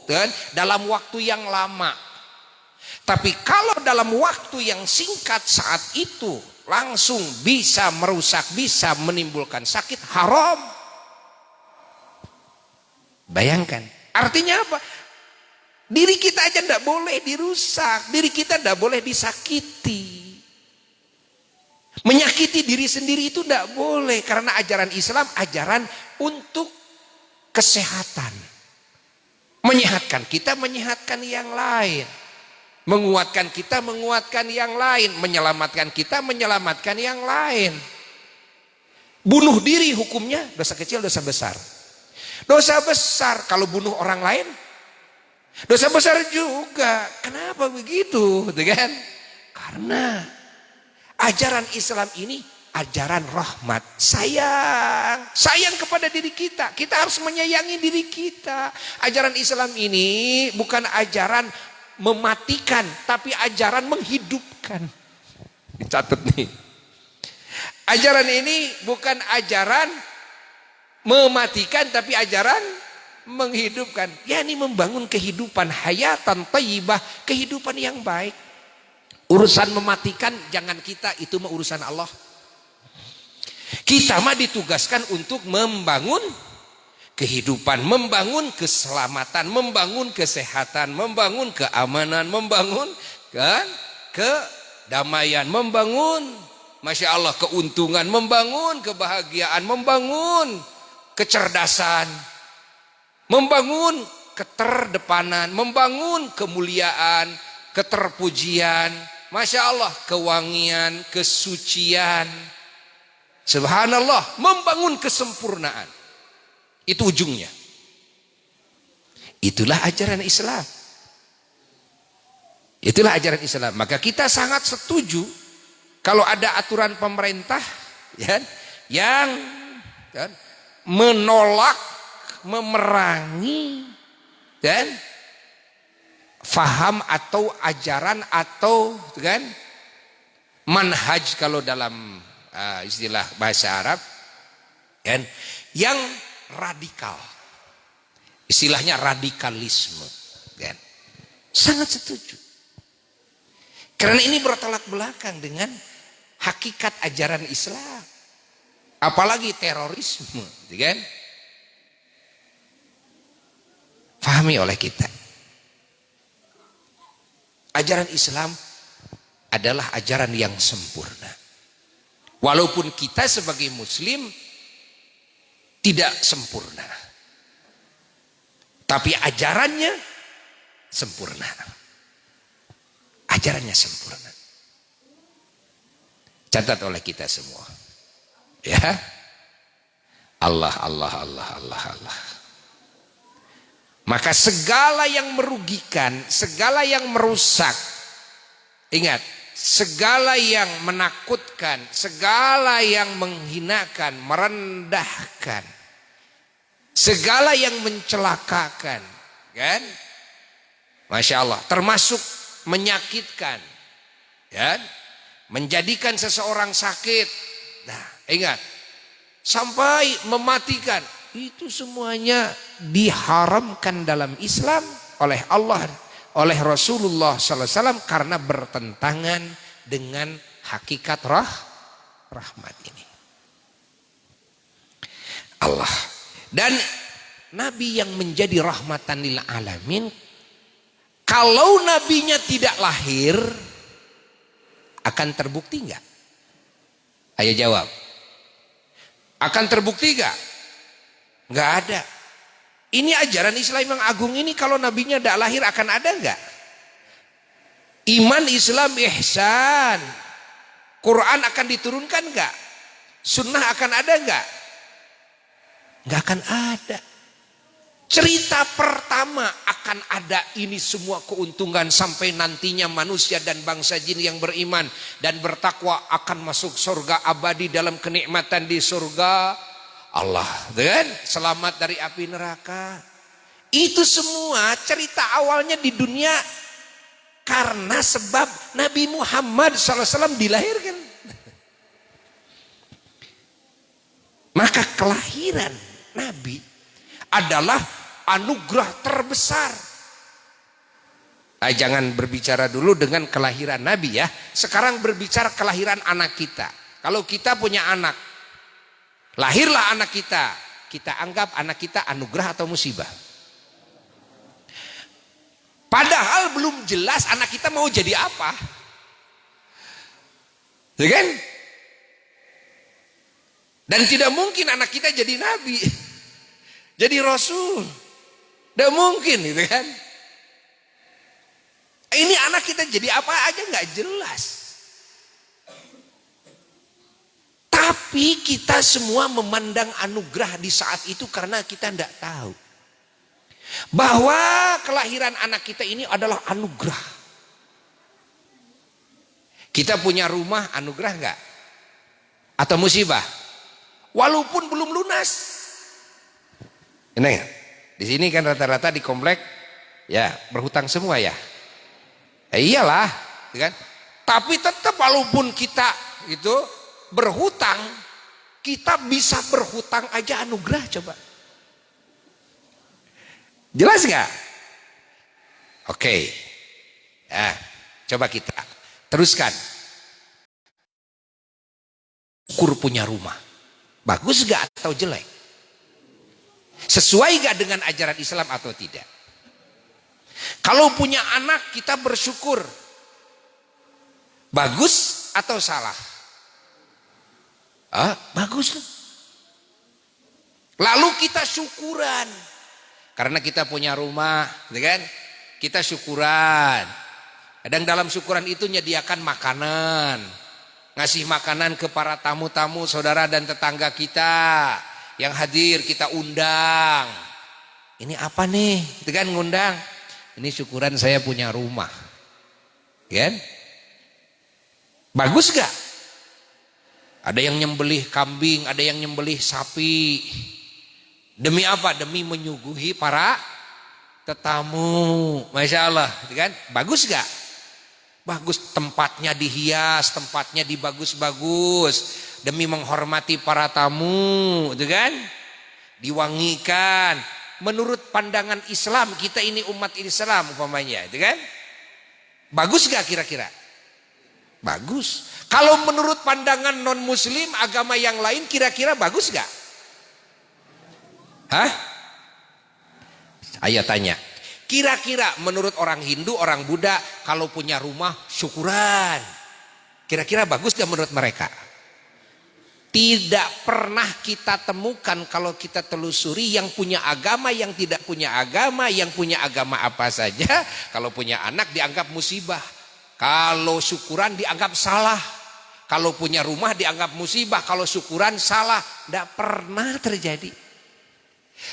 dan dalam waktu yang lama. Tapi kalau dalam waktu yang singkat saat itu langsung bisa merusak, bisa menimbulkan sakit, haram. Bayangkan, artinya apa? Diri kita aja tidak boleh dirusak, diri kita tidak boleh disakiti. Menyakiti diri sendiri itu tidak boleh, karena ajaran Islam ajaran untuk kesehatan. Menyehatkan kita, menyehatkan yang lain. Menguatkan kita, menguatkan yang lain. Menyelamatkan kita, menyelamatkan yang lain. Bunuh diri hukumnya dosa kecil, dosa besar. Dosa besar kalau bunuh orang lain. Dosa besar juga. Kenapa begitu? Kan? Karena ajaran Islam ini ajaran rahmat. Sayang. Sayang kepada diri kita. Kita harus menyayangi diri kita. Ajaran Islam ini bukan ajaran mematikan, tapi ajaran menghidupkan. Dicatat nih. Ajaran ini bukan ajaran mematikan, tapi ajaran menghidupkan. Yani membangun kehidupan hayatan thayyibah, kehidupan yang baik. Urusan mematikan jangan kita, itu mah urusan Allah. Kita mah ditugaskan untuk membangun kehidupan, membangun keselamatan, membangun kesehatan, membangun keamanan, membangun kan kedamaian, membangun Masya Allah, keuntungan, membangun kebahagiaan, membangun kecerdasan, membangun keterdepanan, membangun kemuliaan, keterpujian, Masya Allah, kewangian, kesucian, subhanallah, membangun kesempurnaan. Itu ujungnya. Itulah ajaran Islam. Itulah ajaran Islam. Maka kita sangat setuju kalau ada aturan pemerintah ya, yang kan, menolak, memerangi dan faham atau ajaran atau kan, manhaj kalau dalam istilah bahasa Arab kan, yang radikal. Istilahnya radikalisme kan. Sangat setuju. Karena ini bertolak belakang dengan hakikat ajaran Islam. Apalagi terorisme, kan? Pahami oleh kita. Ajaran Islam adalah ajaran yang sempurna. Walaupun kita sebagai muslim tidak sempurna, tapi ajarannya sempurna. Ajarannya sempurna. Catat oleh kita semua. Ya. Allah, Allah, Allah, Allah, Allah. Maka segala yang merugikan, segala yang merusak, ingat, segala yang menakutkan, segala yang menghinakan, merendahkan, segala yang mencelakakan, kan? Masya Allah, termasuk menyakitkan, ya, menjadikan seseorang sakit. Nah, ingat, sampai mematikan, itu semuanya diharamkan dalam Islam oleh Allah, oleh Rasulullah SAW karena bertentangan dengan hakikat rahmat ini. Allah dan Nabi yang menjadi rahmatan lil alamin, kalau nabinya tidak lahir, akan terbukti enggak? Ayo jawab. Akan terbukti enggak? Enggak ada. Ini ajaran Islam yang agung ini, kalau nabinya tidak lahir akan ada enggak? Iman, Islam, ihsan, Quran akan diturunkan enggak? Sunnah akan ada enggak? Enggak akan ada. Cerita pertama akan ada ini semua keuntungan sampai nantinya manusia dan bangsa jin yang beriman dan bertakwa akan masuk surga abadi dalam kenikmatan di surga Allah, kan? Selamat dari api neraka. Itu semua cerita awalnya di dunia karena sebab Nabi Muhammad SAW dilahirkan. Maka kelahiran Nabi adalah anugerah terbesar. Jangan berbicara dulu dengan kelahiran Nabi ya. Sekarang berbicara kelahiran anak kita. Kalau kita punya anak, lahirlah anak kita, kita anggap anak kita anugerah atau musibah? Padahal belum jelas anak kita mau jadi apa. Ya kan? Dan tidak mungkin anak kita jadi nabi, jadi rasul. Tidak mungkin, gitu kan? Ini anak kita jadi apa aja nggak jelas. Tapi kita semua memandang anugerah di saat itu karena kita tidak tahu bahwa kelahiran anak kita ini adalah anugerah. Kita punya rumah, anugerah nggak? Atau musibah? Walaupun belum lunas. Ini di sini kan rata-rata di komplek ya berhutang semua ya. Iyalah, kan? Tapi tetap walaupun kita itu berhutang, kita bisa berhutang aja anugerah, coba. Jelas nggak? Oke. Ya, coba kita teruskan. Ukur punya rumah, bagus nggak atau jelek? Sesuai gak dengan ajaran Islam atau tidak? Kalau punya anak kita bersyukur, bagus atau salah? Bagus. Lalu kita syukuran. Karena kita punya rumah, gitu kan? Kita syukuran. Kadang dalam syukuran itu menyediakan makanan. Ngasih makanan ke para tamu-tamu, saudara dan tetangga kita. Yang hadir kita undang. Ini apa nih? Gitu kan ngundang. Ini syukuran saya punya rumah. Kan? Bagus gak? Ada yang nyembelih kambing, ada yang nyembelih sapi. Demi apa? Demi menyuguhi para tetamu. Masya Allah, kan? Bagus gak? Bagus. Tempatnya dihias, tempatnya dibagus-bagus. Demi menghormati para tamu, kan? Diwangikan. Menurut pandangan Islam, kita ini umat Islam umpamanya, kan? Bagus gak kira-kira? Bagus. Kalau menurut pandangan non-muslim, agama yang lain, kira-kira bagus gak? Hah? Ayo tanya. Kira-kira menurut orang Hindu, orang Buddha, kalau punya rumah syukuran. Kira-kira bagus gak menurut mereka? Tidak pernah kita temukan kalau kita telusuri yang punya agama, yang tidak punya agama, yang punya agama apa saja. Kalau punya anak dianggap musibah. Kalau syukuran dianggap salah. Kalau punya rumah dianggap musibah. Kalau syukuran salah. Tidak pernah terjadi.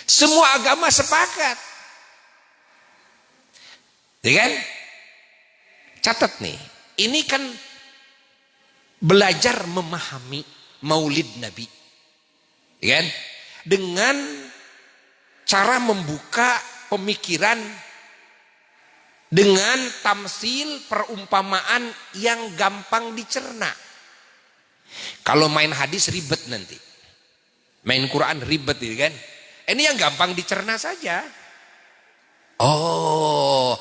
Semua agama sepakat. Ya kan? Catat nih. Ini kan belajar memahami Maulid Nabi. Ya kan? Dengan cara membuka pemikiran dengan tamsil perumpamaan yang gampang dicerna. Kalau main hadis ribet nanti. Main Quran ribet gitu kan? Ini yang gampang dicerna saja. Oh,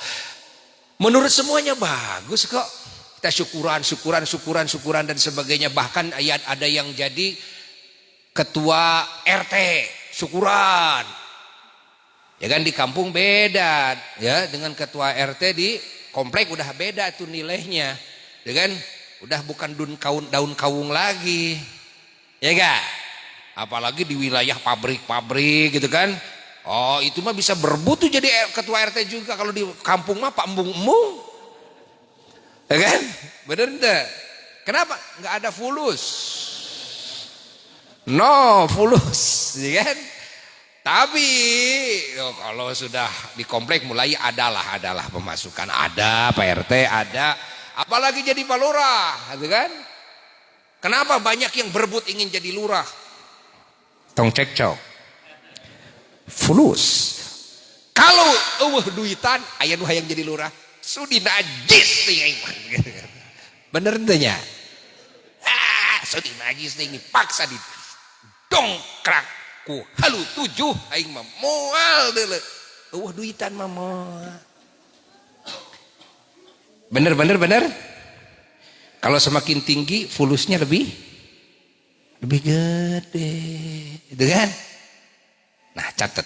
menurut semuanya bagus kok. Kita syukuran dan sebagainya. Bahkan ada yang jadi ketua RT, syukuran. Ya kan di kampung beda, ya dengan ketua RT di komplek udah beda tuh nilainya. Ya kan? Udah bukan daun kawung lagi. Ya enggak? Apalagi di wilayah pabrik-pabrik gitu kan. Oh itu mah bisa berebut tuh jadi ketua RT juga. Kalau di kampung mah Pak Embung-embung. Ya kan? Bener enggak? Kenapa? Enggak ada fulus. No fulus. Ya kan? Tapi kalau sudah di komplek mulai adalah pemasukan. Ada Pak RT, ada. Apalagi jadi Pak Lurah. Gitu kan? Kenapa banyak yang berebut ingin jadi lurah? Tong cekcok. Fulus. Kalau duitan aya nu hayang jadi lurah, sudi najis nih. Bener tanya. Sudi najis nih paksa di dongkrak ku halu 7 aing mah moal deuleu. Duitan mah moal. Bener. Kalau semakin tinggi fulusnya lebih gede, gitu kan? Nah catat.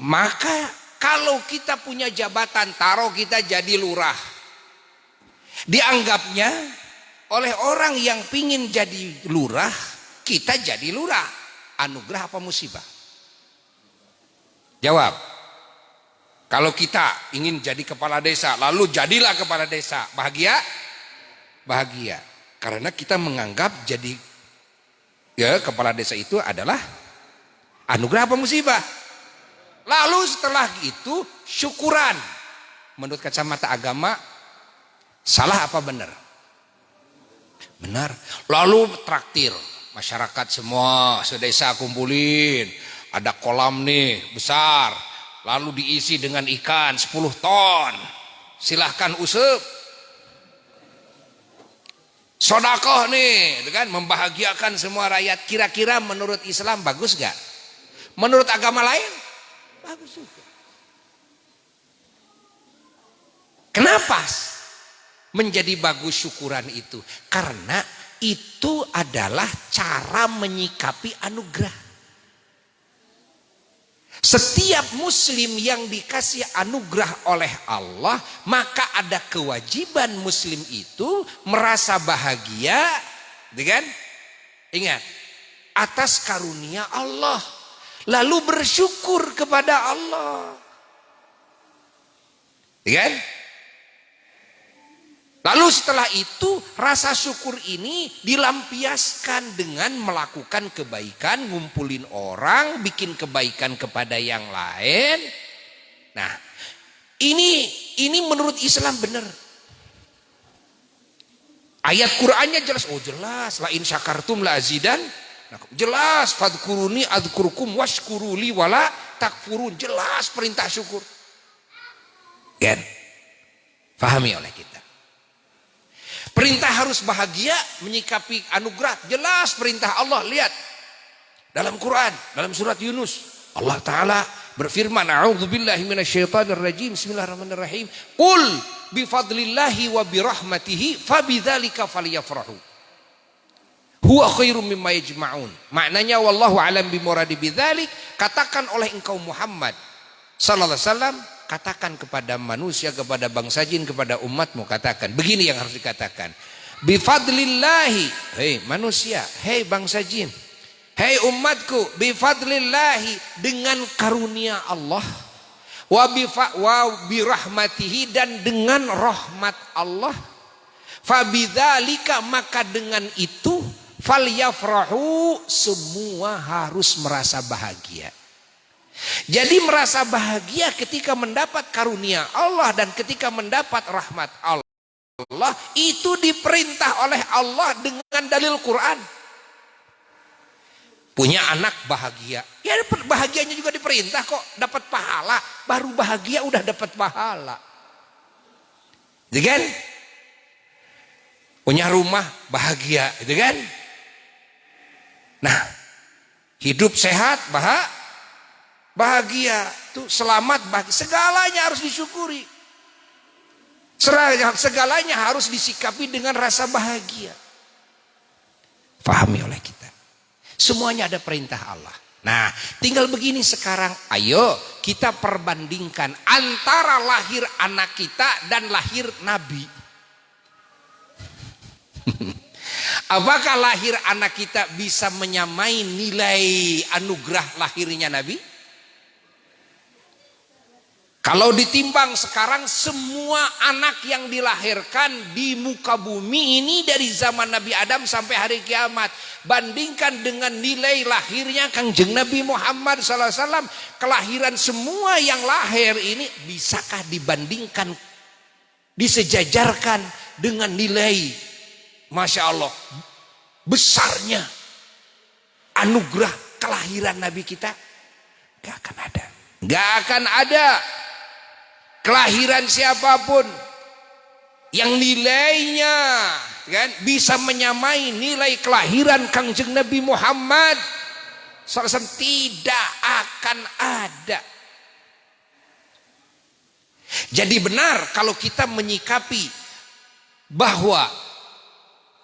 Maka kalau kita punya jabatan, taruh kita jadi lurah, dianggapnya oleh orang yang pingin jadi lurah, kita jadi lurah. Anugerah apa musibah? Jawab. Kalau kita ingin jadi kepala desa, lalu jadilah kepala desa, bahagia? Bahagia. Karena kita menganggap jadi kepala desa itu adalah anugerah apa musibah. Lalu setelah itu syukuran. Menurut kacamata agama salah apa benar? Benar. Lalu traktir masyarakat semua sedesa kumpulin. Ada kolam nih besar. Lalu diisi dengan ikan 10 ton. Silahkan usep. Sodakoh nih, kan membahagiakan semua rakyat. Kira-kira menurut Islam bagus gak? Menurut agama lain bagus juga. Kenapa menjadi bagus syukuran itu? Karena itu adalah cara menyikapi anugerah. Setiap muslim yang dikasih anugerah oleh Allah, maka ada kewajiban muslim itu merasa bahagia, kan? Ingat, atas karunia Allah. Lalu bersyukur kepada Allah. Ya kan? Lalu setelah itu rasa syukur ini dilampiaskan dengan melakukan kebaikan, ngumpulin orang, bikin kebaikan kepada yang lain. Nah, ini menurut Islam benar. Ayat Qur'annya jelas, oh jelas, la in syakartum la azidan. Nah, jelas, fadkuruni adzkurkum washkuruli wala takfurun. Jelas perintah syukur. Kan? Pahami oleh kita. Perintah harus bahagia menyikapi anugerah. Jelas perintah Allah. Lihat dalam Quran, dalam surat Yunus, Allah Ta'ala berfirman, a'udzubillahi minasyaitonirrajim, bismillahirrahmanirrahim, qul bifadlillahi wa birahmatihi fabidzalika falyafrahu huwa khairum mimma yajma'un. Maknanya wallahu alam bimuradi bidzalik. Katakan oleh engkau Muhammad sallallahu alaihi wasallam, katakan kepada manusia, kepada bangsa jin, kepada umatmu, katakan begini yang harus dikatakan. Bifadlillahi, hei manusia, hei bangsa jin, hei umatku, bifadlillahi, dengan karunia Allah, wa birahmatihi, dan dengan rahmat Allah, fabidzalika, maka dengan itu, falyafrahu, semua harus merasa bahagia. Jadi merasa bahagia ketika mendapat karunia Allah dan ketika mendapat rahmat Allah, itu diperintah oleh Allah dengan dalil Quran. Punya anak bahagia, ya bahagianya juga diperintah kok, dapat pahala. Baru bahagia udah dapat pahala, gitu kan? Punya rumah bahagia, gitu kan? Nah, hidup sehat bahagia, tuh selamat, bahagia, segalanya harus disyukuri. Segalanya harus disikapi dengan rasa bahagia. Fahami oleh kita. Semuanya ada perintah Allah. Nah, tinggal begini sekarang, ayo kita perbandingkan antara lahir anak kita dan lahir Nabi. Apakah lahir anak kita bisa menyamai nilai anugerah lahirnya Nabi? Kalau ditimbang sekarang, semua anak yang dilahirkan di muka bumi ini dari zaman Nabi Adam sampai hari kiamat, bandingkan dengan nilai lahirnya Kangjeng Nabi Muhammad SAW, kelahiran semua yang lahir ini, bisakah dibandingkan, disejajarkan dengan nilai, Masya Allah, besarnya anugerah kelahiran Nabi kita? Gak akan ada. Gak akan ada. Kelahiran siapapun yang nilainya kan bisa menyamai nilai kelahiran Kangjeng Nabi Muhammad SAW, tidak akan ada. Jadi benar kalau kita menyikapi bahwa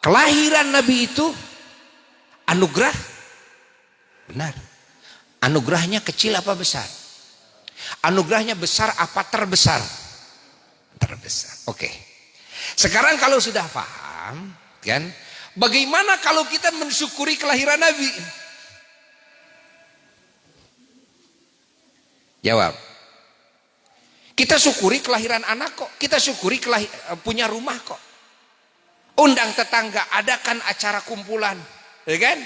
kelahiran Nabi itu anugerah, benar. Anugerahnya kecil apa besar? Anugerahnya besar apa terbesar? Terbesar. Oke. Sekarang kalau sudah paham, kan? Bagaimana kalau kita mensyukuri kelahiran Nabi? Jawab. Kita syukuri kelahiran anak kok. Kita syukuri punya rumah kok. Undang tetangga, adakan acara kumpulan, ya kan?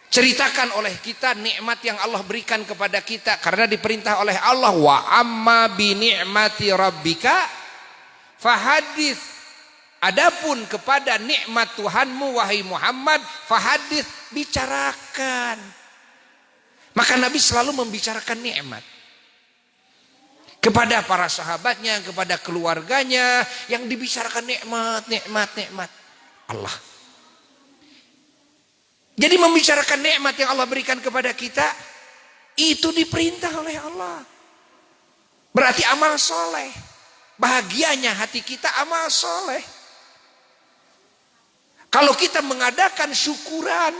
Ceritakan oleh kita nikmat yang Allah berikan kepada kita, karena diperintah oleh Allah, wa amma bi ni'mati rabbika fahadits. Adapun kepada nikmat Tuhanmu wahai Muhammad, fahadits, bicarakan. Maka Nabi selalu membicarakan nikmat kepada para sahabatnya, kepada keluarganya, yang dibicarakan nikmat Allah. Jadi membicarakan nikmat yang Allah berikan kepada kita, itu diperintah oleh Allah. Berarti amal soleh. Bahagianya hati kita amal soleh. Kalau kita mengadakan syukuran,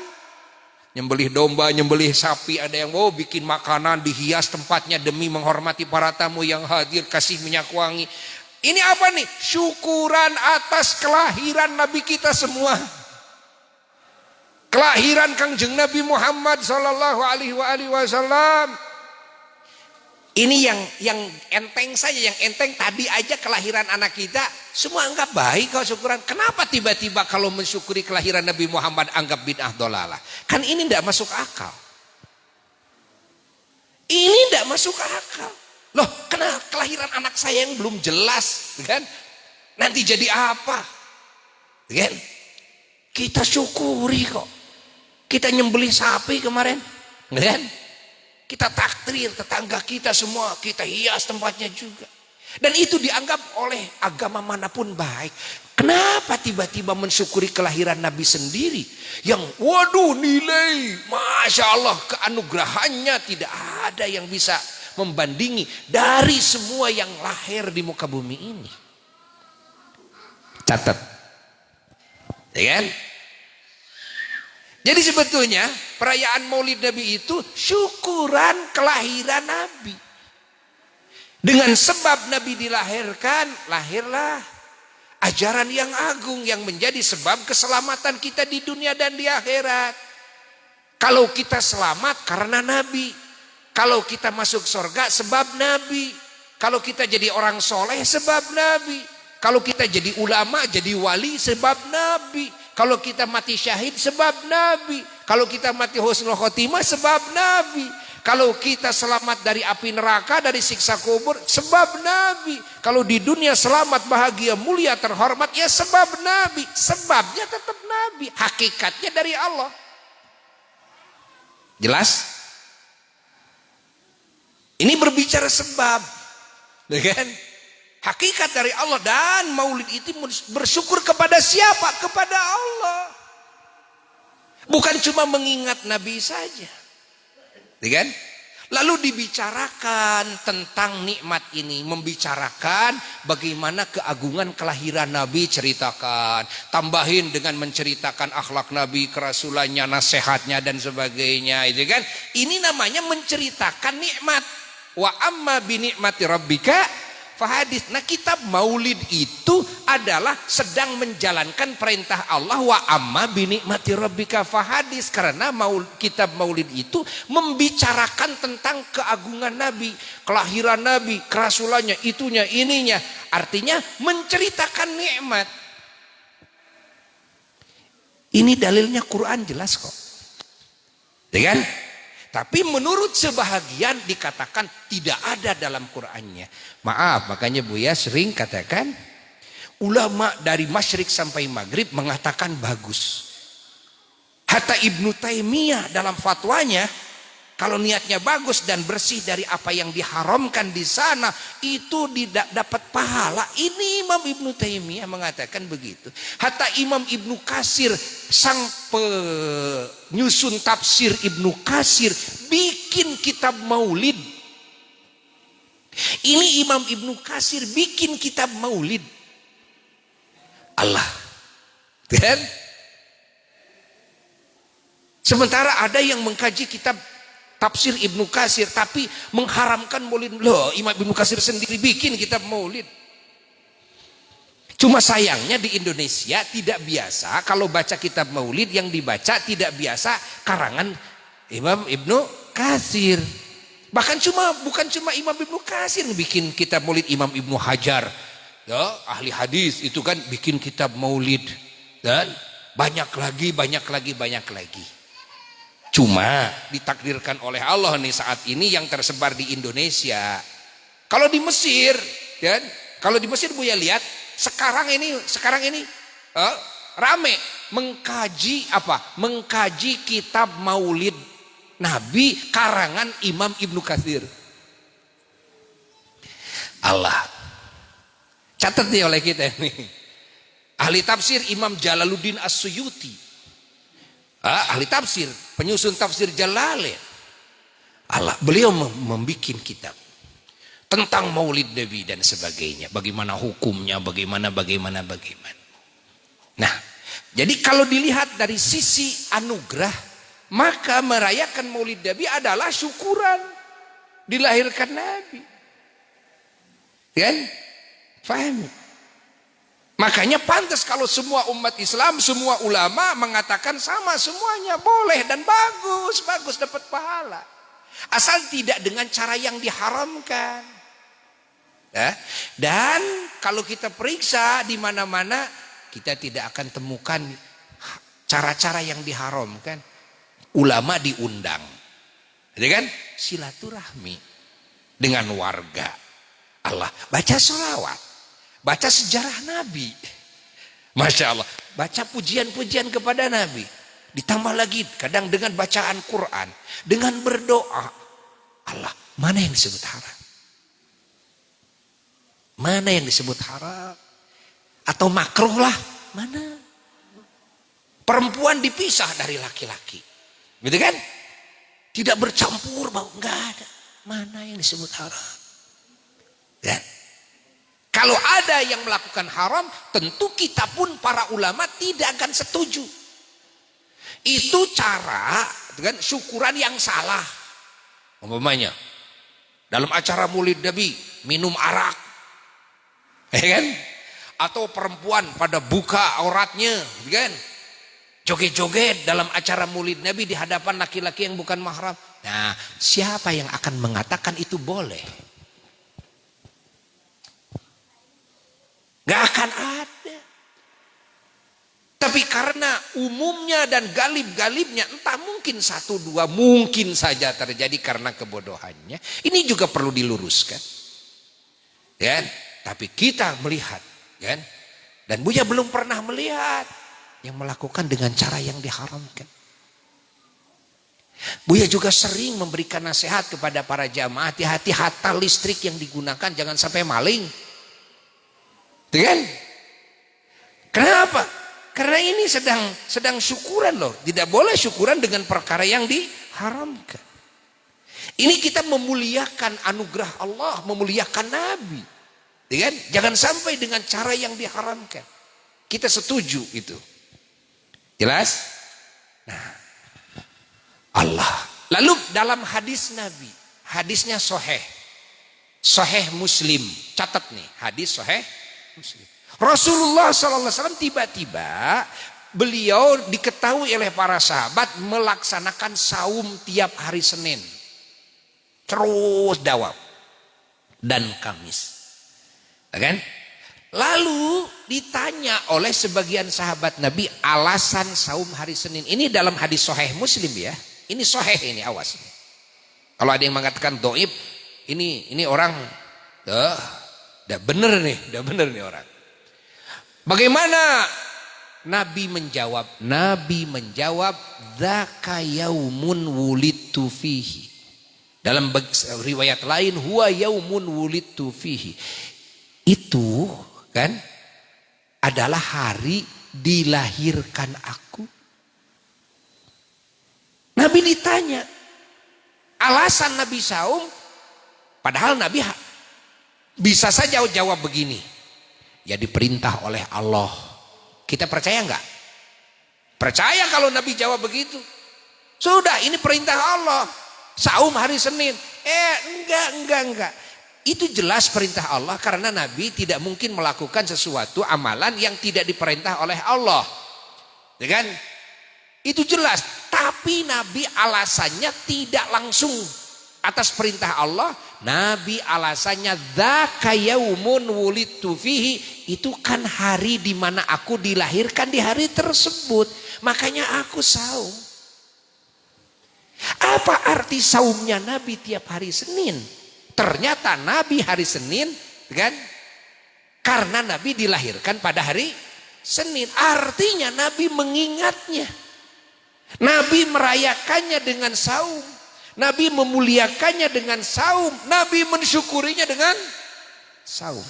nyembelih domba, nyembelih sapi, ada yang mau bikin makanan, dihias tempatnya demi menghormati para tamu yang hadir, kasih minyak wangi. Ini apa nih? Syukuran atas kelahiran Nabi kita semua. kelahiran Kangjeng Nabi Muhammad sallallahu alaihi wasallam. Ini yang enteng saja, yang enteng tadi aja kelahiran anak kita semua anggap baik kok syukuran. Kenapa tiba-tiba kalau mensyukuri kelahiran Nabi Muhammad anggap bid'ah dolalah? Kan ini tidak masuk akal. Ini tidak masuk akal. Loh, kenapa kelahiran anak saya yang belum jelas, kan? Nanti jadi apa? Kan? Kita syukuri kok. Kita nyembelih sapi kemarin, kan? Kita takdir tetangga kita semua, kita hias tempatnya juga. Dan itu dianggap oleh agama manapun baik. Kenapa tiba-tiba mensyukuri kelahiran Nabi sendiri? Yang waduh nilai, Masya Allah keanugerahannya tidak ada yang bisa membandingi dari semua yang lahir di muka bumi ini. Catat. Ya kan? Jadi sebetulnya perayaan Maulid Nabi itu syukuran kelahiran Nabi. Dengan sebab Nabi dilahirkan, lahirlah ajaran yang agung yang menjadi sebab keselamatan kita di dunia dan di akhirat. Kalau kita selamat karena Nabi. Kalau kita masuk surga sebab Nabi. Kalau kita jadi orang soleh sebab Nabi. Kalau kita jadi ulama, jadi wali sebab Nabi. Kalau kita mati syahid sebab Nabi. Kalau kita mati husnul khotimah sebab Nabi. Kalau kita selamat dari api neraka, dari siksa kubur sebab Nabi. Kalau di dunia selamat, bahagia, mulia, terhormat ya sebab Nabi. Sebabnya tetap Nabi, hakikatnya dari Allah. Jelas? Ini berbicara sebab, kan? Hakikat dari Allah, dan Maulid itu bersyukur kepada siapa? Kepada Allah. Bukan cuma mengingat Nabi saja. Kan? Lalu dibicarakan tentang nikmat ini, membicarakan bagaimana keagungan kelahiran Nabi, ceritakan, tambahin dengan menceritakan akhlak Nabi, kerasulannya, nasihatnya dan sebagainya, itu kan? Ini namanya menceritakan nikmat. Wa amma bi nikmati rabbika fahadis. Nah, kitab Maulid itu adalah sedang menjalankan perintah Allah, wa amma bi nikmati rabbika fahadis, karena kitab Maulid itu membicarakan tentang keagungan Nabi, kelahiran Nabi, kerasulannya, itunya, ininya. Artinya menceritakan nikmat. Ini dalilnya Quran jelas kok. Ya kan? Tapi menurut sebahagian dikatakan tidak ada dalam Qur'annya. Maaf, makanya Buya sering katakan ulama dari masyrik sampai maghrib mengatakan bagus. Hatta Ibnu Taimiyah dalam fatwanya, kalau niatnya bagus dan bersih dari apa yang diharamkan di sana, itu tidak dapat pahala. Ini Imam Ibnu Taimiyah mengatakan begitu. Hatta Imam Ibnu Katsir, sang penyusun tafsir Ibnu Katsir, bikin kitab Maulid. Ini Imam Ibnu Katsir bikin kitab Maulid. Allah. Dan sementara ada yang mengkaji kitab tafsir Ibnu Katsir tapi mengharamkan maulid. Loh, Imam Ibnu Katsir sendiri bikin kitab maulid. Cuma sayangnya di Indonesia tidak biasa kalau baca kitab maulid, yang dibaca tidak biasa karangan Imam Ibnu Katsir. Bahkan bukan cuma Imam Ibnu Katsir bikin kitab maulid, Imam Ibnu Hajar, ya, ahli hadis itu kan bikin kitab maulid, dan banyak lagi. Cuma ditakdirkan oleh Allah nih saat ini yang tersebar di Indonesia. Kalau di Mesir, kan? Kalau di Mesir Buya lihat sekarang ini rame mengkaji apa? Mengkaji kitab Maulid Nabi karangan Imam Ibnu Katsir. Allah. Catat nih oleh kita ini. Ahli tafsir Imam Jalaluddin As-Suyuti. Ahli tafsir, penyusun tafsir Jalalain. Allah, beliau membuat kitab tentang Maulid Nabi dan sebagainya, bagaimana hukumnya, bagaimana. Nah, jadi kalau dilihat dari sisi anugerah, maka merayakan Maulid Nabi adalah syukuran dilahirkan Nabi. Kan? Paham? Makanya pantas kalau semua umat Islam, semua ulama mengatakan sama semuanya, boleh dan bagus, bagus dapat pahala. Asal tidak dengan cara yang diharamkan. Ya. Dan kalau kita periksa di mana-mana, kita tidak akan temukan cara-cara yang diharamkan. Ulama diundang, ya kan? Silaturahmi dengan warga. Allah, baca sholawat, baca sejarah Nabi, Masya Allah, baca pujian-pujian kepada Nabi, ditambah lagi kadang dengan bacaan Quran, dengan berdoa. Allah, mana yang disebut haram? Mana yang disebut haram? Atau makruh lah, mana? Perempuan dipisah dari laki-laki, gitu kan? Tidak bercampur bau, nggak ada. Mana yang disebut haram? Ya. Kalau ada yang melakukan haram, tentu kita pun para ulama tidak akan setuju. Itu cara kan, syukuran yang salah. Umpamanya dalam acara Maulid Nabi minum arak, ya kan? Atau perempuan pada buka auratnya, kan? Joget-joget dalam acara Maulid Nabi di hadapan laki-laki yang bukan mahram. Nah, siapa yang akan mengatakan itu boleh? Gak akan ada. Tapi karena umumnya dan galib-galibnya, entah mungkin satu dua mungkin saja terjadi karena kebodohannya. Ini juga perlu diluruskan. Ya, tapi kita melihat, kan? Dan Buya belum pernah melihat yang melakukan dengan cara yang diharamkan. Buya juga sering memberikan nasihat kepada para jamaah, hati-hati hatta listrik yang digunakan jangan sampai maling. Kan? Kenapa? Karena ini sedang syukuran loh. Tidak boleh syukuran dengan perkara yang diharamkan. Ini kita memuliakan anugerah Allah, memuliakan Nabi. Kan? Jangan sampai dengan cara yang diharamkan. Kita setuju itu. Jelas? Nah, Allah. Lalu dalam hadis Nabi, hadisnya sahih. Sahih Muslim. Catat nih, hadis sahih Muslim. Rasulullah SAW tiba-tiba beliau diketahui oleh para sahabat melaksanakan saum tiap hari Senin. Terus dawam. Dan Kamis. Kan? Lalu ditanya oleh sebagian sahabat Nabi alasan saum hari Senin. Ini dalam hadis sahih Muslim ya. Ini sahih ini, awas. Kalau ada yang mengatakan dhaif, ini orang udah bener nih orang. Bagaimana Nabi menjawab? Nabi menjawab, dzaka yaumun wulidtu fihi. Dalam riwayat lain, huwa yaumun wulidtu fihi. Itu kan adalah hari dilahirkan aku. Nabi ditanya alasan Nabi saum, padahal Nabi bisa saja jawab begini, ya diperintah oleh Allah. Kita percaya enggak? Percaya kalau Nabi jawab begitu. Sudah, ini perintah Allah, saum hari Senin. Enggak. Itu jelas perintah Allah, karena Nabi tidak mungkin melakukan sesuatu amalan yang tidak diperintah oleh Allah. Ya kan? Itu jelas. Tapi Nabi alasannya tidak langsung atas perintah Allah. Nabi alasannya dzaka yaumun wulidtu fihi, itu kan hari di mana aku dilahirkan di hari tersebut. Makanya aku saum. Apa arti saumnya Nabi tiap hari Senin? Ternyata Nabi hari Senin, kan? Karena Nabi dilahirkan pada hari Senin. Artinya Nabi mengingatnya. Nabi merayakannya dengan saum. Nabi memuliakannya dengan saum. Nabi mensyukurinya dengan saum.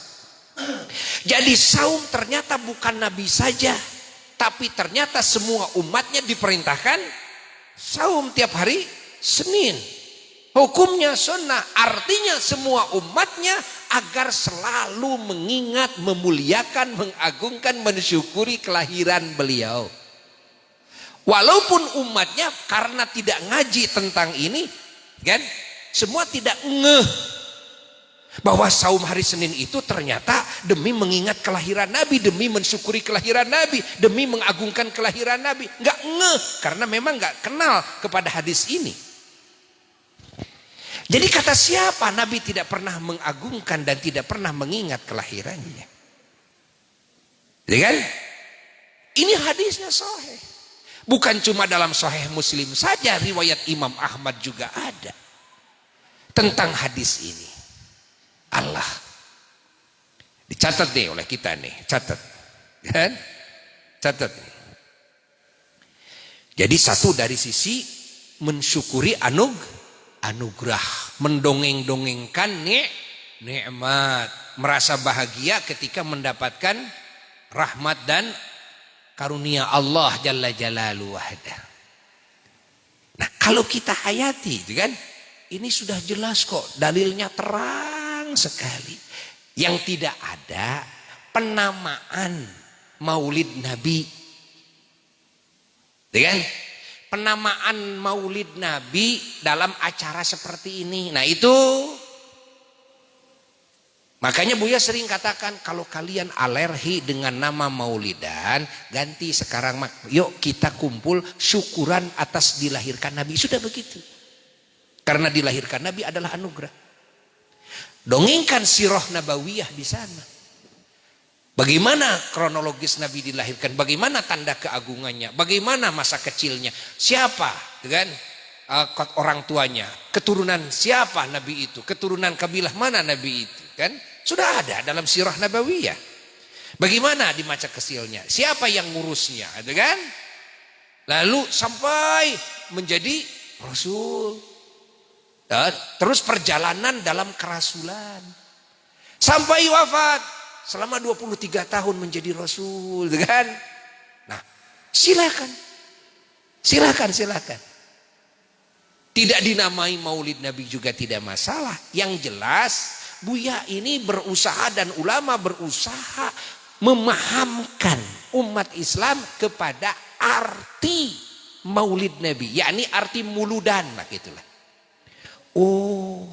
Jadi saum ternyata bukan Nabi saja, tapi ternyata semua umatnya diperintahkan saum tiap hari Senin. Hukumnya sunnah, artinya semua umatnya agar selalu mengingat, memuliakan, mengagungkan, mensyukuri kelahiran beliau. Walaupun umatnya karena tidak ngaji tentang ini, kan, semua tidak ngeh. Bahwa saum hari Senin itu ternyata demi mengingat kelahiran Nabi, demi mensyukuri kelahiran Nabi, demi mengagungkan kelahiran Nabi. Nggak ngeh, karena memang nggak kenal kepada hadis ini. Jadi kata siapa Nabi tidak pernah mengagungkan dan tidak pernah mengingat kelahirannya? Ya kan? Ini hadisnya sahih. Bukan cuma dalam Sahih Muslim saja, riwayat Imam Ahmad juga ada tentang hadis ini. Allah. Dicatat nih oleh kita nih, catat. Kan? Catat. Jadi satu dari sisi mensyukuri anugerah, mendongeng-dongengkan nikmat, merasa bahagia ketika mendapatkan rahmat dan karunia Allah Jalla Jalaluhu wahdah. Nah, kalau kita hayati, kan? Ini sudah jelas kok, dalilnya terang sekali. Yang tidak ada penamaan Maulid Nabi. Kan? Penamaan Maulid Nabi dalam acara seperti ini. Nah, itu makanya Buya sering katakan, kalau kalian alergi dengan nama Maulidan, ganti sekarang, yuk kita kumpul syukuran atas dilahirkan Nabi. Sudah begitu. Karena dilahirkan Nabi adalah anugerah. Dongengkan sirah nabawiyah di sana. Bagaimana kronologis Nabi dilahirkan, bagaimana tanda keagungannya, bagaimana masa kecilnya, siapa kan orang tuanya, keturunan siapa Nabi itu, keturunan kabilah mana Nabi itu, kan sudah ada dalam sirah nabawiyah. Bagaimana di masa kecilnya, siapa yang ngurusnya, kan? Lalu sampai menjadi Rasul. Terus perjalanan dalam kerasulan sampai wafat selama 23 tahun menjadi Rasul, kan? Nah, silakan. Tidak dinamai Maulid Nabi juga tidak masalah. Yang jelas Buya ini berusaha dan ulama berusaha memahamkan umat Islam kepada arti Maulid Nabi, yakni arti muludan, lah gitulah. Oh,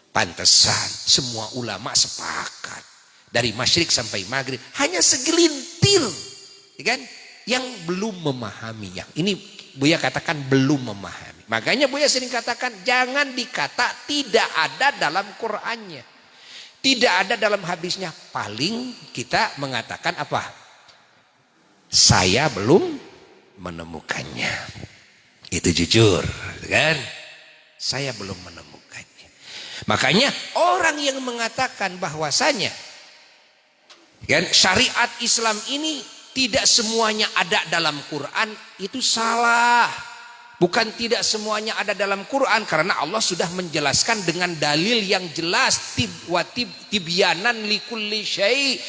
pantesan semua ulama sepakat dari masyrik sampai maghrib, hanya segelintir, kan, yang belum memahami. Yang ini Buya katakan belum memahami. Makanya Buya sering katakan jangan dikata tidak ada dalam Qur'annya, tidak ada dalam hadisnya. Paling kita mengatakan apa? Saya belum menemukannya. Itu jujur, kan? Saya belum menemukannya. Makanya orang yang mengatakan bahwasanya kan syariat Islam ini tidak semuanya ada dalam Quran, itu salah. Bukan tidak semuanya ada dalam Quran, karena Allah sudah menjelaskan dengan dalil yang jelas, tibyanan likulli syai'.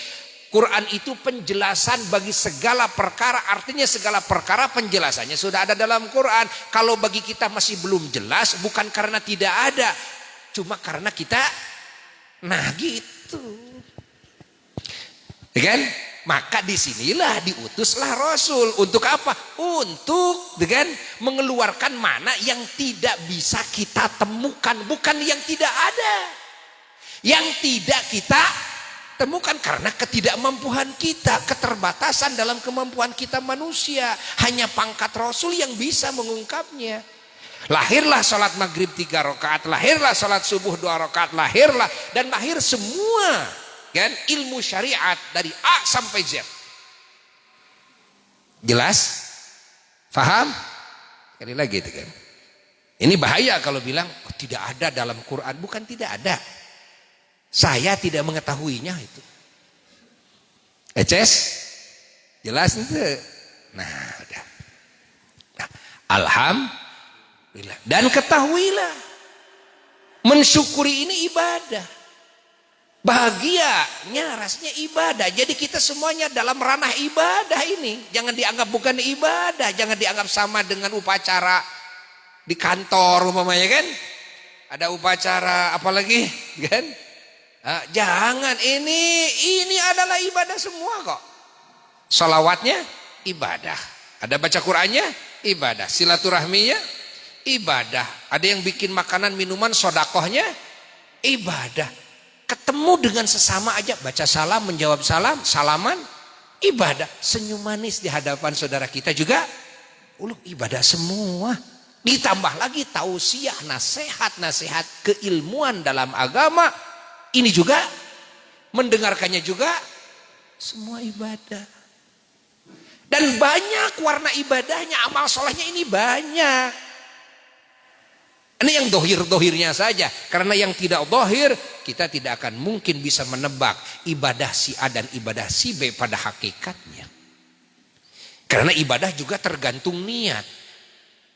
Quran itu penjelasan bagi segala perkara, artinya segala perkara penjelasannya sudah ada dalam Quran. Kalau bagi kita masih belum jelas, bukan karena tidak ada, cuma karena kita gitu, kan? Maka disinilah diutuslah Rasul untuk apa? Untuk dengan mengeluarkan mana yang tidak bisa kita temukan, bukan yang tidak ada, yang tidak kita temukan karena ketidakmampuan kita, keterbatasan dalam kemampuan kita manusia. Hanya pangkat Rasul yang bisa mengungkapnya. Lahirlah sholat maghrib 3 rakaat, lahirlah sholat subuh 2 rakaat, lahirlah dan lahir semua kan ilmu syariat dari A sampai Z. Jelas? Faham? Sekali lagi itu kan. Ini bahaya kalau bilang oh, tidak ada dalam Quran. Bukan tidak ada. Saya tidak mengetahuinya itu. Eces? Jelas itu? Nah, udah. Nah, alhamdulillah. Dan ketahuilah, mensyukuri ini ibadah. Bahagianya rasanya ibadah. Jadi kita semuanya dalam ranah ibadah ini. Jangan dianggap bukan ibadah. Jangan dianggap sama dengan upacara di kantor umpamanya kan. Ada upacara apalagi kan. Jangan, ini adalah ibadah semua kok. Salawatnya ibadah. Ada baca Qur'annya ibadah. Silaturahminya ibadah. Ada yang bikin makanan minuman sodakohnya ibadah. Ketemu dengan sesama aja, baca salam, menjawab salam, salaman, ibadah. Senyum manis di hadapan saudara kita juga ibadah semua. Ditambah lagi tausiah, nasihat-nasihat keilmuan dalam agama. Ini juga, mendengarkannya juga semua ibadah. Dan banyak warna ibadahnya, amal solehnya ini banyak. Ini yang dohir-dohirnya saja. Karena yang tidak dohir, kita tidak akan mungkin bisa menebak ibadah si A dan ibadah si B pada hakikatnya. Karena ibadah juga tergantung niat.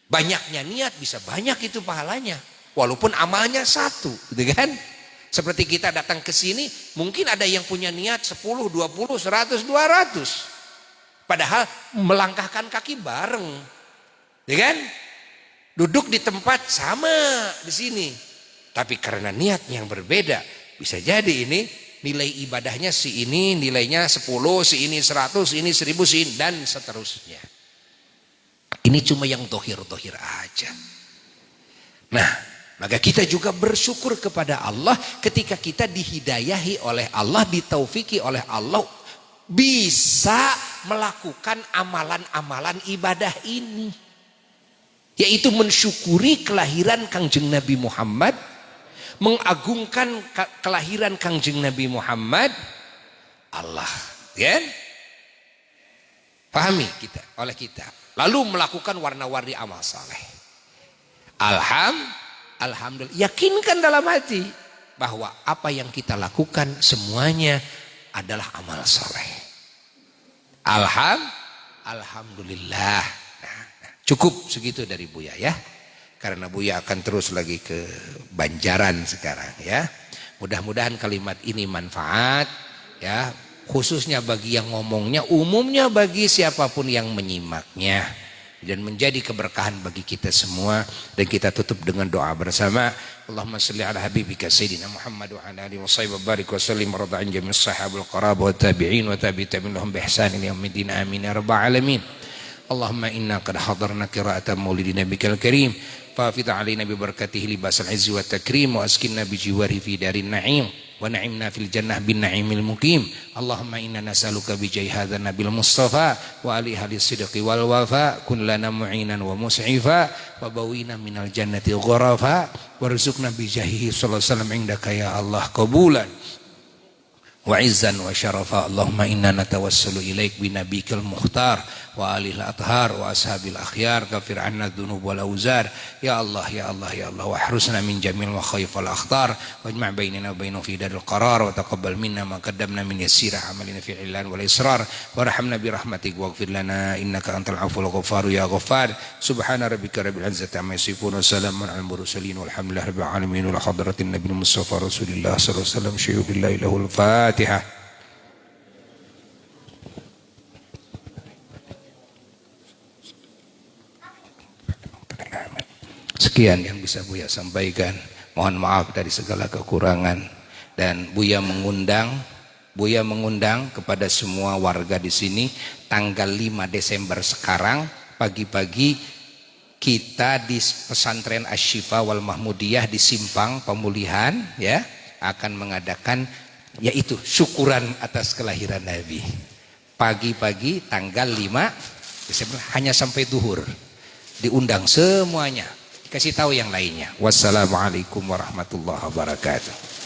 Banyaknya niat bisa banyak itu pahalanya. Walaupun amalnya satu, gitu kan? Seperti kita datang ke sini, mungkin ada yang punya niat 10, 20, 100, 200. Padahal melangkahkan kaki bareng. Ya kan? Duduk di tempat sama di sini. Tapi karena niatnya yang berbeda, bisa jadi ini nilai ibadahnya si ini nilainya 10, si ini 100, ini 1000, si ini, dan seterusnya. Ini cuma yang dohir-dohir aja. Nah, maka kita juga bersyukur kepada Allah ketika kita dihidayahi oleh Allah, ditaufiki oleh Allah, bisa melakukan amalan-amalan ibadah ini. Yaitu mensyukuri kelahiran Kangjeng Nabi Muhammad, mengagungkan kelahiran Kangjeng Nabi Muhammad, Allah, ya? Pahami kita, oleh kita. Lalu melakukan warna-warni amal saleh. Alhamdulillah, yakinkan dalam hati bahwa apa yang kita lakukan semuanya adalah amal saleh. Alhamdulillah. Cukup segitu dari Buya ya. Karena Buya akan terus lagi ke Banjaran sekarang ya. Mudah-mudahan kalimat ini manfaat ya, khususnya bagi yang ngomongnya, umumnya bagi siapapun yang menyimaknya, dan menjadi keberkahan bagi kita semua. Dan kita tutup dengan doa bersama. Allahumma salli ala habibika sayyidina Muhammad wa ala alihi wa sahbihi wa barik wa sallim radha'an jami'is sahabul qaraba wa tabi'in wa tabi'in lahum bi ihsanin ila yaumil amin ya rabbal alamin. Allahumma inna qad hadarna qira'ata maulidi nabikal karim fafid alaina bi barakatihi libasal izzi wa takrim wa askinna bi jiwari fi darin na'im wa na'imna fil jannah bin na'imil muqim. Allahumma inna nas'aluka bi jahi hadzal nabil mustafa wa ali ahli sidqi wal wafa kun lana mu'inan wa mus'ifa wa bawina minal jannati ghurafa warzuqna bi jahihi sallallahu alaihi wasallam indaka ya Allah qabulan wa izzan wa syarafa. Allahumma inna natawassalu ilaik bi nabikal mukhtar wa alil athhar wa ashabil akhyar kafir anna dhunub wal auzar ya Allah ya Allah ya Allah wa ahrusna min jamil wa khayf wal akhtar wajma' bainana wa bainahu fi daril qarar wa taqabbal minna ma qaddamna min yassira amalina fi ilan wal israr warhamna bi rahmatik waghfir lana innaka antal aful ghafar ya ghaffar. Subhana rabbika rabbil izzati amma yasifun wa salamun alal mursalin walhamdulillahi rabbil alamin wa hadratin nabiyil mustafa rasulillah sallallahu alaihi wasallam syuhudillah ilahul fatihah. Sekian yang bisa Buya sampaikan. Mohon maaf dari segala kekurangan. Dan Buya mengundang kepada semua warga di sini tanggal 5 Desember sekarang pagi-pagi kita di pesantren Asy-Syifa wal Mahmudiyah di Simpang Pemulihan ya akan mengadakan yaitu syukuran atas kelahiran Nabi. Pagi-pagi tanggal 5 Desember hanya sampai zuhur. Diundang semuanya. Kasih tahu yang lainnya. Wassalamualaikum warahmatullahi wabarakatuh.